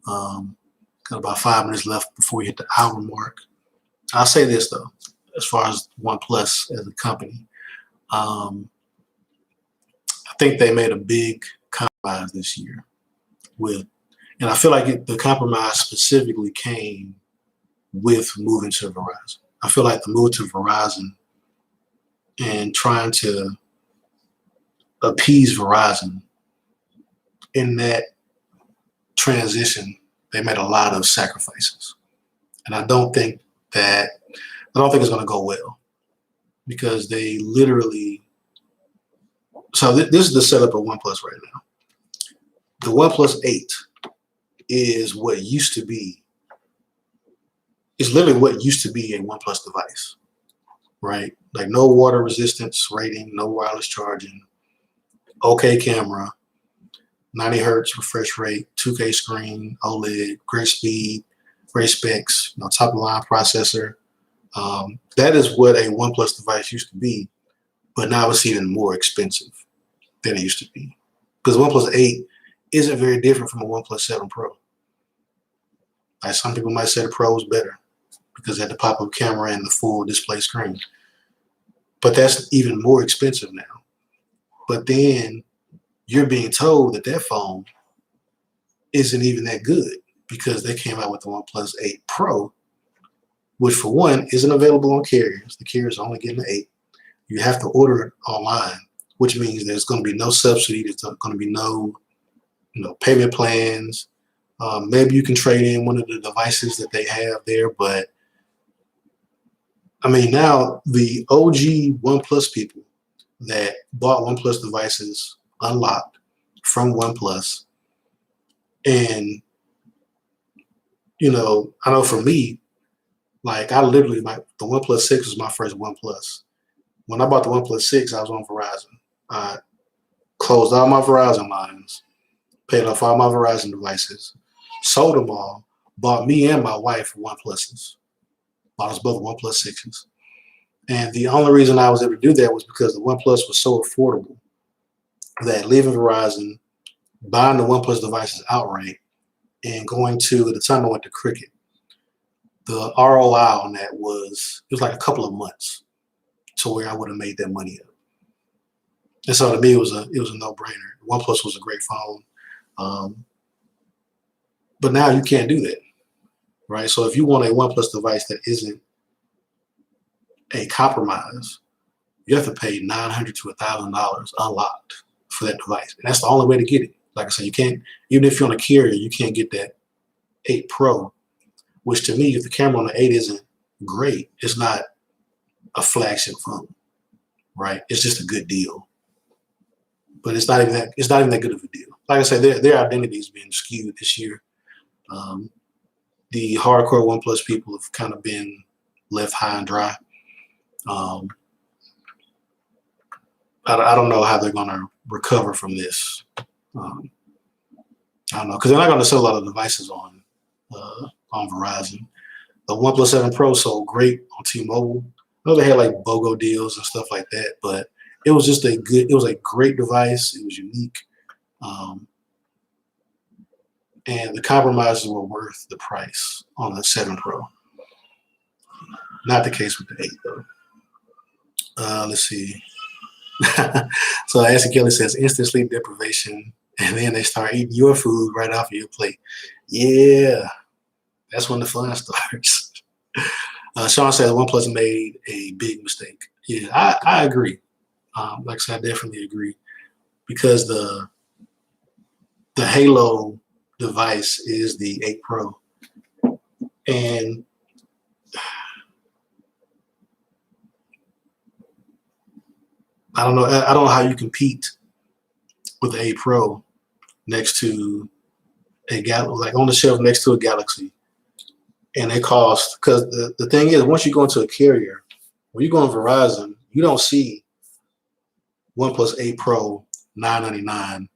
Got about 5 minutes left before we hit the hour mark. I'll say this though, as far as OnePlus as a company, I think they made a big compromise this year and I feel like the compromise specifically came with moving to Verizon. I feel like the move to Verizon and trying to appease Verizon in that transition, they made a lot of sacrifices. And I don't think it's going to go well because they literally, so this is the setup of OnePlus right now. The OnePlus 8 is what used to be, it's literally what used to be a OnePlus device, right? Like no water resistance rating, no wireless charging, okay camera, 90 hertz refresh rate, 2K screen, OLED, great speed, great specs, top of the line processor. That is what a OnePlus device used to be, but now it's even more expensive than it used to be. Because the OnePlus 8 isn't very different from a OnePlus 7 Pro. Like some people might say the Pro is better because it had the pop-up camera and the full display screen. But that's even more expensive now. But then you're being told that phone isn't even that good because they came out with the OnePlus 8 Pro, which for one isn't available on carriers. The carriers are only getting the 8. You have to order it online, which means there's going to be no subsidy. There's going to be no payment plans. Maybe you can trade in one of the devices that they have there, but I mean, now the OG OnePlus people that bought OnePlus devices unlocked from OnePlus, and I know for me, like I literally, the OnePlus 6 was my first OnePlus. When I bought the OnePlus 6, I was on Verizon. I closed all my Verizon lines, paid off all my Verizon devices, sold them all, bought me and my wife OnePluses. Bought us both OnePlus 6s. And the only reason I was able to do that was because the OnePlus was so affordable that leaving Verizon, buying the OnePlus devices outright, and going to, at the time I went to Cricket, the ROI on that was like a couple of months to where I would have made that money up. And so to me, it was a no-brainer. OnePlus was a great phone. But now you can't do that, right? So if you want a OnePlus device that isn't a compromise, you have to pay $900 to $1,000 unlocked for that device. And that's the only way to get it. Like I said, you can't, even if you're on a carrier, you can't get that 8 Pro, which to me, if the camera on the 8 isn't great, it's not a flagship phone, right? It's just a good deal. But it's not even that good of a deal. Like I said, their identity is being skewed this year. The hardcore OnePlus people have kind of been left high and dry. I don't know how they're going to recover from this. I don't know, because they're not going to sell a lot of devices on Verizon. The OnePlus 7 Pro sold great on T-Mobile. I know they had like BOGO deals and stuff like that, but it was just it was a great device. It was unique. And the compromises were worth the price on the 7 Pro. Not the case with the 8 though. Let's see. So Ashley Kelly says instant sleep deprivation, and then they start eating your food right off of your plate. Yeah, that's when the fun starts. Sean says OnePlus made a big mistake. Yeah, I agree. Like I said, I definitely agree, because the Halo device is the 8 Pro, and I don't know how you compete with the 8 Pro next to a like on the shelf next to a Galaxy, and they cost, because the thing is, once you go into a carrier, when you go on Verizon, You don't see OnePlus 8 Pro $999,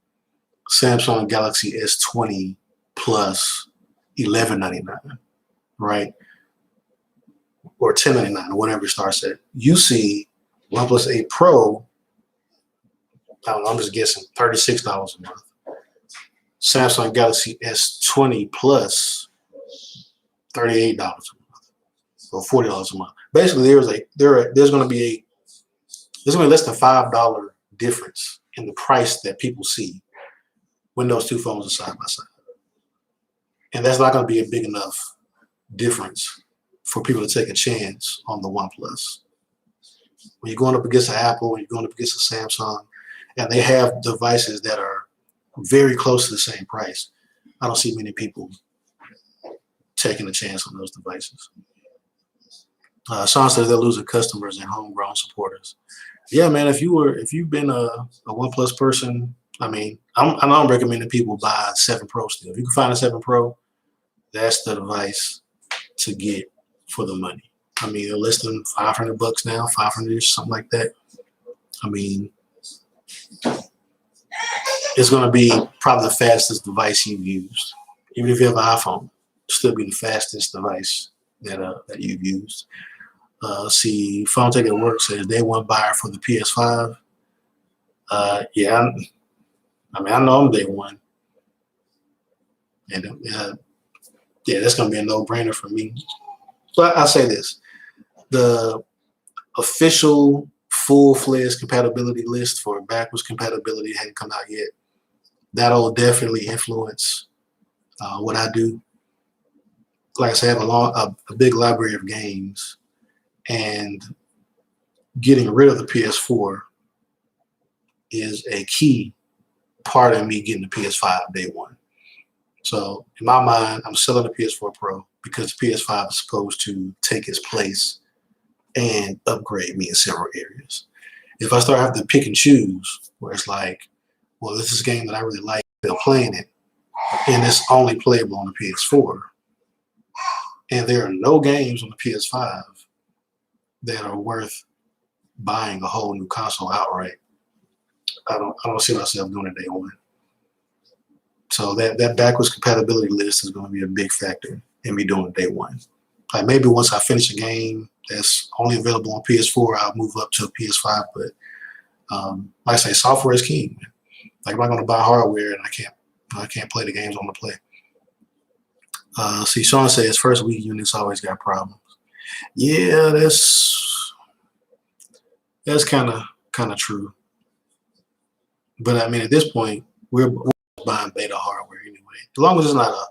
Samsung Galaxy S20 Plus $1199, right? Or $1099, or whatever it starts at. You see OnePlus 8 Pro, I don't know, I'm just guessing, $36 a month. Samsung Galaxy S20 Plus, $38 a month, or $40 a month. Basically, there's going to be less than $5 difference in the price that people see when those two phones are side by side, and that's not going to be a big enough difference for people to take a chance on the OnePlus. When you're going up against an Apple, when you're going up against a Samsung, and they have devices that are very close to the same price, I don't see many people taking a chance on those devices. Sean says they're losing customers and homegrown supporters. Yeah, man, if you've been a OnePlus person, I mean, I'm recommending people buy 7 Pro still. If you can find a 7 Pro, that's the device to get for the money. I mean, they're listing $500 now, 500-ish, something like that. I mean, it's going to be probably the fastest device you've used. Even if you have an iPhone, it'll still be the fastest device that you've used. See, Phone Tech at Work says day one buyer for the PS5. Yeah, I mean, I know I'm day one. And yeah, that's going to be a no-brainer for me. But I'll say this. The official full-fledged compatibility list for backwards compatibility hadn't come out yet. That'll definitely influence what I do. Like I said, I have a big library of games, and getting rid of the PS4 is a key part of me getting the PS5 day one. So in my mind, I'm selling the PS4 Pro because the PS5 is supposed to take its place and upgrade me in several areas. If I start having to pick and choose, where it's like, well, this is a game that I really like, they're playing it, and it's only playable on the PS4, and there are no games on the PS5 that are worth buying a whole new console outright, I don't see myself doing it day one. So that backwards compatibility list is going to be a big factor in me doing it day one. Like maybe once I finish a game that's only available on PS4, I'll move up to a PS5. But like I say, software is king. Like I'm not going to buy hardware and I can't play the games I want to play. See, Sean says first week units always got problems. Yeah, that's kind of true. But I mean, at this point, we're buying beta hardware anyway. As long as it's not a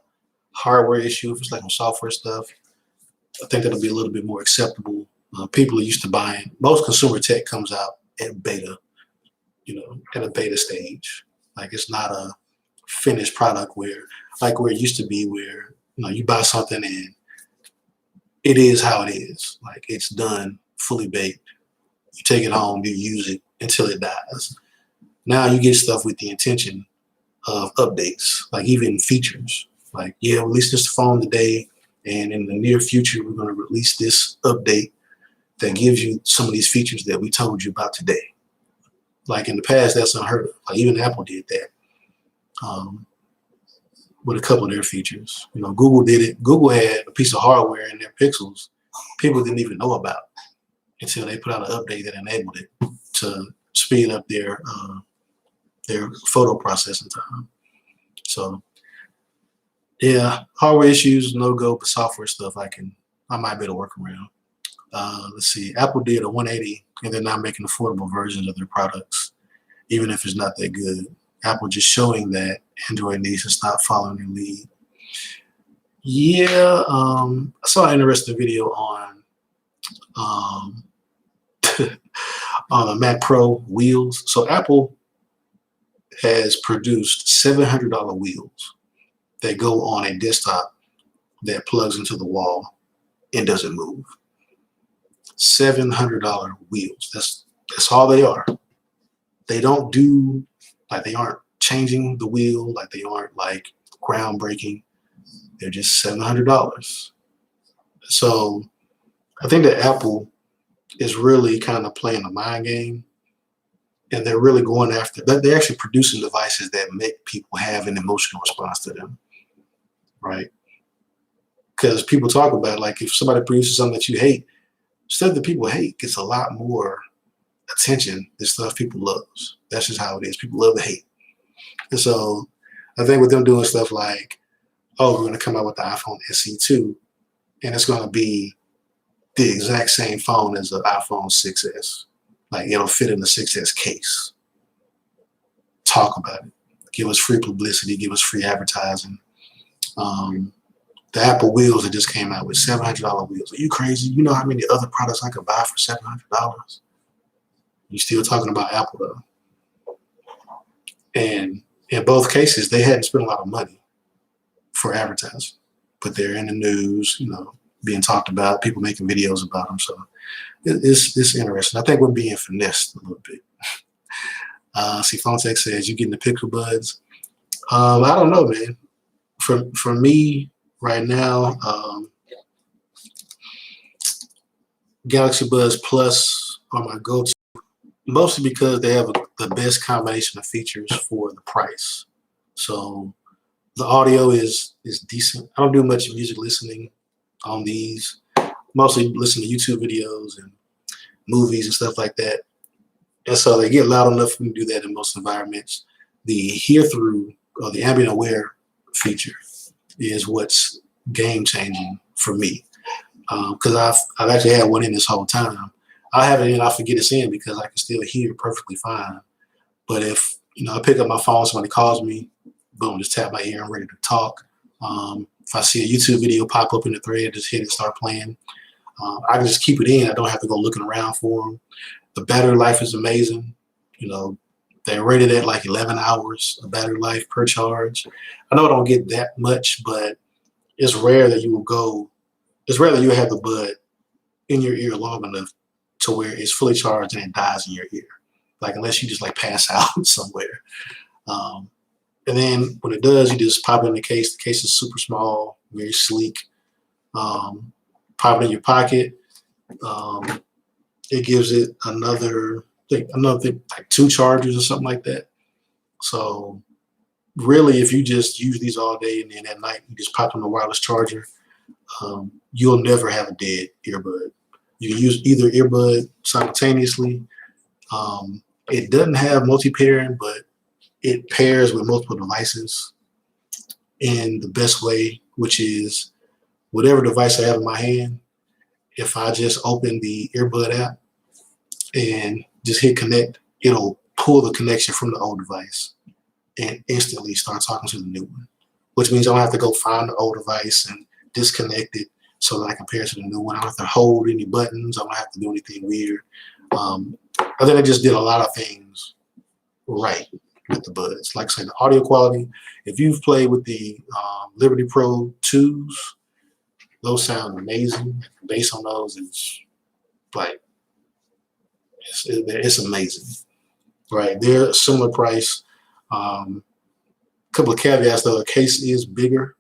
hardware issue, if it's like on software stuff, I think that'll be a little bit more acceptable. People are used to buying. Most consumer tech comes out at beta, at a beta stage. Like it's not a finished product where it used to be, where you buy something and it is how it is. Like it's done, fully baked. You take it home, you use it until it dies. Now you get stuff with the intention of updates, like even features. Like, yeah, release this phone today, and in the near future, we're going to release this update that gives you some of these features that we told you about today. Like in the past, that's unheard of. Like even Apple did that with a couple of their features. Google did it. Google had a piece of hardware in their Pixels people didn't even know about until they put out an update that enabled it to speed up their photo processing time. So yeah, hardware issues, no go, but software stuff I might be able to work around. Let's see, Apple did a 180 and they're now making affordable versions of their products, even if it's not that good. Apple just showing that Android needs to stop following their lead. Yeah, I saw an interesting video on on the Mac Pro wheels. So Apple has produced $700 wheels that go on a desktop that plugs into the wall and doesn't move. $700 wheels. That's all they are. They don't do, like, they aren't changing the wheel, like they aren't like groundbreaking. They're just $700. So I think that Apple is really kind of playing a mind game, and they're really going after. They're actually producing devices that make people have an emotional response to them, right? Because people talk about, like, if somebody produces something that you hate, stuff that people hate gets a lot more attention than stuff people love. That's just how it is. People love to hate. And so I think with them doing stuff like, oh, we're going to come out with the iPhone SE2, and it's going to be the exact same phone as the iPhone 6S. Like, it'll fit in the 6S case. Talk about it. Give us free publicity. Give us free advertising. The Apple wheels that just came out with $700 wheels. Are you crazy? You know how many other products I could buy for $700? You're still talking about Apple, though. And in both cases, they hadn't spent a lot of money for advertising, but they're in the news, being talked about, people making videos about them. So it's interesting. I think we're being finessed a little bit. See, PhoneTech says, you getting the Pixel Buds? I don't know, man. For me right now, Galaxy Buds Plus are my go-to, mostly because they have the best combination of features for the price. So the audio is decent. I don't do much music listening on these. Mostly listen to YouTube videos and movies and stuff like that. And so they get loud enough for me to do that in most environments. The hear-through, or the ambient aware feature, is what's game-changing for me. Because I've actually had one in this whole time. I have it in, I forget it's in because I can still hear perfectly fine. But if I pick up my phone, somebody calls me, boom, just tap my ear, I'm ready to talk. If I see a YouTube video pop up in the thread, just hit it, start playing. I can just keep it in. I don't have to go looking around for them. The battery life is amazing. They're rated at like 11 hours of battery life per charge. I know I don't get that much, but it's rare that you have the bud in your ear long enough to where it's fully charged and it dies in your ear. Like, unless you just like pass out somewhere. And then when it does, you just pop it in the case. The case is super small, very sleek. Pop it in your pocket. It gives it another thing, like 2 chargers or something like that. So really, if you just use these all day and then at night you just pop on the wireless charger, you'll never have a dead earbud. You can use either earbud simultaneously. It doesn't have multi-pairing, but it pairs with multiple devices in the best way, which is whatever device I have in my hand, if I just open the earbud app and just hit connect, it'll pull the connection from the old device and instantly start talking to the new one, which means I don't have to go find the old device and disconnect it so that I can pair to the new one. I don't have to hold any buttons. I don't have to do anything weird. I think I just did a lot of things right with the buds. Like I said, the audio quality, if you've played with the Liberty Pro 2s, those sound amazing. The bass on those is like, it's amazing, right? They're a similar price. Couple of caveats though, the case is bigger.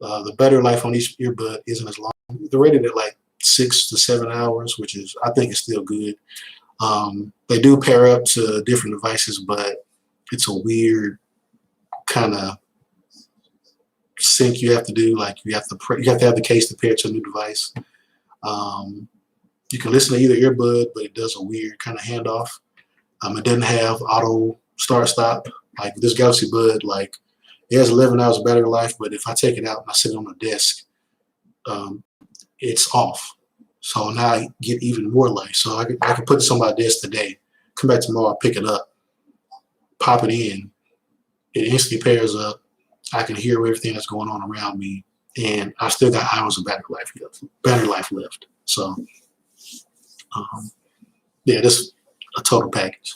The battery life on each earbud isn't as long. They're rated at like 6 to 7 hours, which is, I think, is still good. They do pair up to different devices, but it's a weird kind of sync you have to do. Like, you have to have the case to pair to a new device. You can listen to either earbud, but it does a weird kind of handoff. It doesn't have auto start stop like this Galaxy Bud. Like, it has 11 hours of battery life, but if I take it out and I sit it on the desk, it's off. So now I get even more life. So I can put this on my desk today, come back tomorrow, pick it up, pop it in. It instantly pairs up. I can hear everything that's going on around me, and I still got hours of battery life left. So, yeah, this a total package.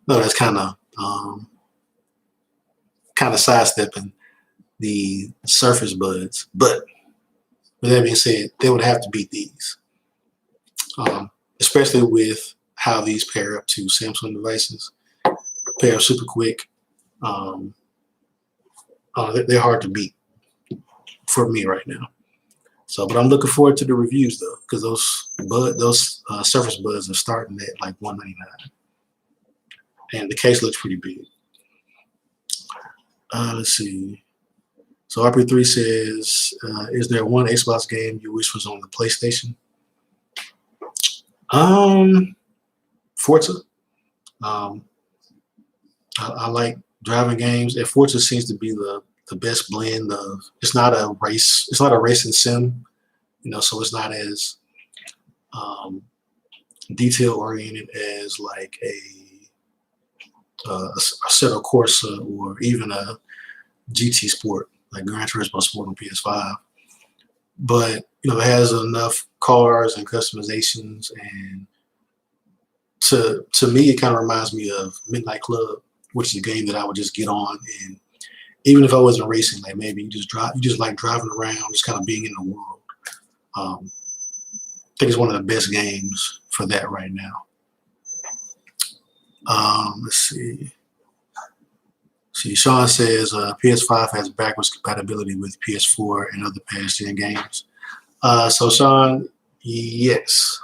No, that's kind of sidestepping the Surface Buds, but with that being said, they would have to beat these, especially with how these pair up to Samsung devices. Pair up super quick. They're hard to beat for me right now. So, but I'm looking forward to the reviews though, because those Surface Buds are starting at like $199, and the case looks pretty big. Let's see. So RP3 says, is there one Xbox game you wish was on the PlayStation? Forza. I like driving games, and Forza seems to be the best blend of. It's not a racing sim, so it's not as detail oriented as like a Assetto Corsa or even a GT Sport like Gran Turismo Sport on PS5. But it has enough cars and customizations, and to me it kind of reminds me of Midnight Club, which is a game that I would just get on, and even if I wasn't racing, like maybe you just like driving around, just kind of being in the world. I think it's one of the best games for that right now. Let's see. Sean says PS5 has backwards compatibility with PS4 and other past-gen games. So Sean, yes.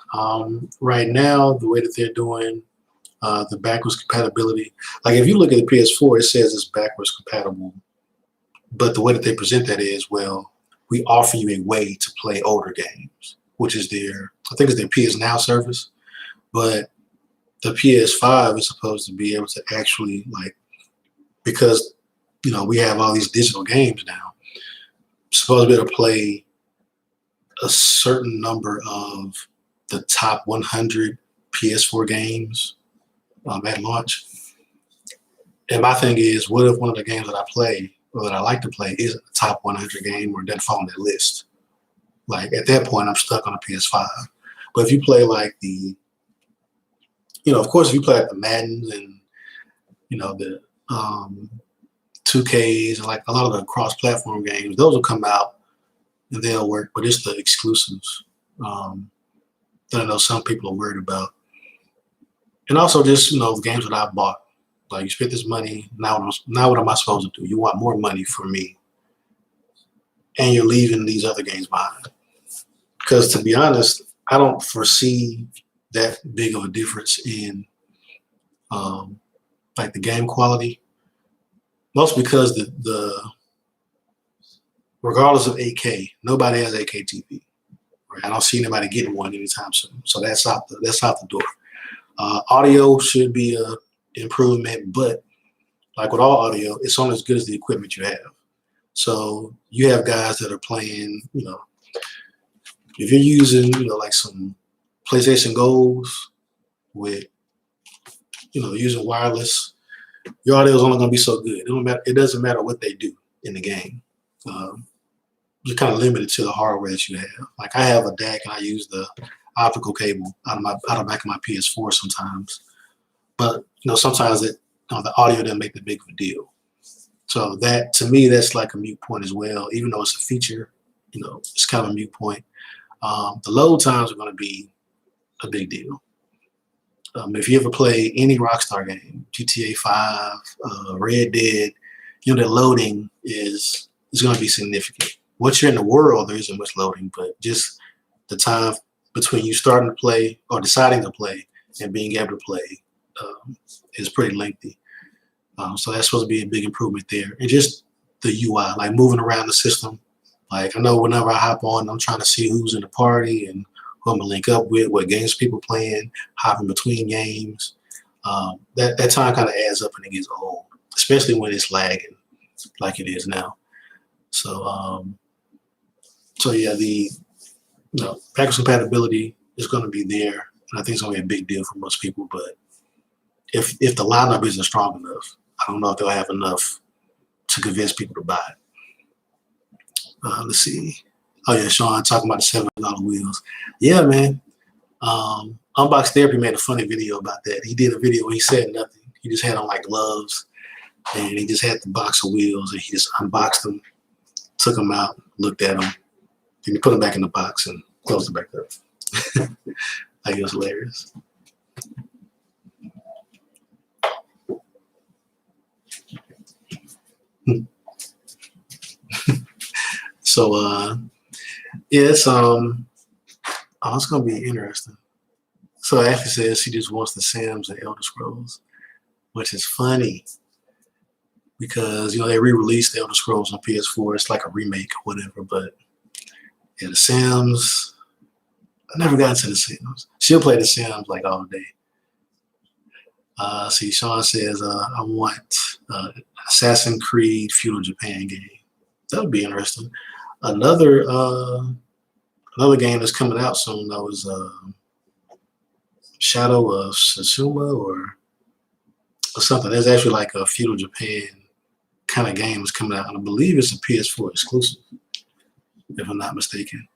Right now, the way that they're doing the backwards compatibility, like if you look at the PS4, it says it's backwards compatible, but the way that they present that is, well, we offer you a way to play older games, which is I think it's their PS Now service, but the PS5 is supposed to be able to actually, like, because we have all these digital games now, supposed to be able to play a certain number of the top 100 PS4 games at launch. And my thing is, what if one of the games that I play or that I like to play isn't the top 100 game or doesn't fall on that list? Like at that point, I'm stuck on a PS5. But if you play like of course, if you play like the Maddens and the 2Ks and like a lot of the cross-platform games, those will come out and they'll work. But it's the exclusives that I know some people are worried about. And also just the games that I bought. Like, you spent this money, now what am I supposed to do? You want more money from me, and you're leaving these other games behind. Because to be honest, I don't foresee that big of a difference in like the game quality. Mostly because the regardless of 8K, nobody has 8K TV. Right? I don't see anybody getting one anytime soon. So that's out the door. Audio should be a improvement, but like with all audio, it's only as good as the equipment you have. So you have guys that are playing, if you're using, like some PlayStation Golds with, using wireless, your audio is only going to be so good. It doesn't matter what they do in the game. You're kind of limited to the hardware that you have. Like I have a DAC and I use the optical cable out of the back of my PS4 sometimes. But sometimes the audio doesn't make that big of a deal. So that, to me, that's like a moot point as well. Even though it's a feature, it's kind of a moot point. The load times are going to be a big deal. If you ever play any Rockstar game, GTA 5, Red Dead, the loading is going to be significant. Once you're in the world, there isn't much loading, but just the time between you starting to play or deciding to play and being able to play is pretty lengthy. So that's supposed to be a big improvement there. And just the UI, like moving around the system. Like I know whenever I hop on, I'm trying to see who's in the party and who I'm gonna link up with, what games people playing, hopping between games. That time kind of adds up and it gets old, especially when it's lagging like it is now. So yeah, the backwards compatibility is going to be there, and I think it's going to be a big deal for most people. But if the lineup isn't strong enough, I don't know if they'll have enough to convince people to buy it. Let's see. Oh yeah, Sean talking about the $7 wheels. Yeah, man. Unbox Therapy made a funny video about that. He did a video where he said nothing. He just had on like gloves, and he just had the box of wheels, and he just unboxed them, took them out, looked at them, then he put them back in the box and closed it back up. I think it was hilarious. So Yeah, it's gonna be interesting. So Ashley says she just wants the Sims and Elder Scrolls, which is funny because they re-released the Elder Scrolls on PS4. It's like a remake or whatever. But yeah, the Sims. I never got into the Sims. She'll play the Sims like all day. See, Sean says I want Assassin's Creed Feudal Japan game. That would be interesting. Another game that's coming out soon though is Shadow of Satsuma or something. There's actually like a Feudal Japan kind of game that's coming out, and I believe it's a PS4 exclusive, if I'm not mistaken.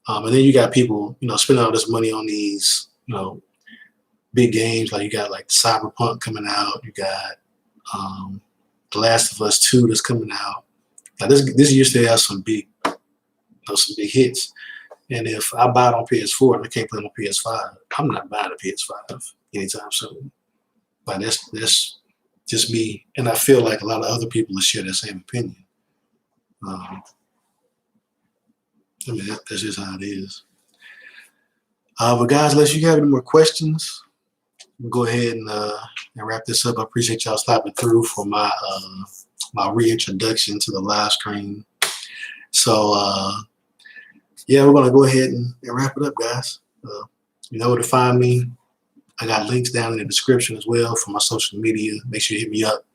And then you got people, spending all this money on these, big games. Like you got like Cyberpunk coming out. You got The Last of Us 2 that's coming out. Now this used to have some big hits. And if I buy it on PS4 and I can't play it on PS5, I'm not buying a PS5 anytime soon. But that's just me, and I feel like a lot of other people will share that same opinion. That's just how it is. But guys, unless you have any more questions, we'll go ahead and wrap this up. I appreciate y'all stopping through for my reintroduction to the live stream. So yeah, we're gonna go ahead and wrap it up, guys. You know where to find me. I got links down in the description as well for my social media. Make sure you hit me up.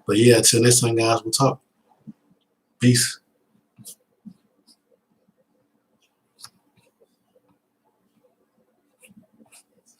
But yeah, until next time, guys, we'll talk. Peace.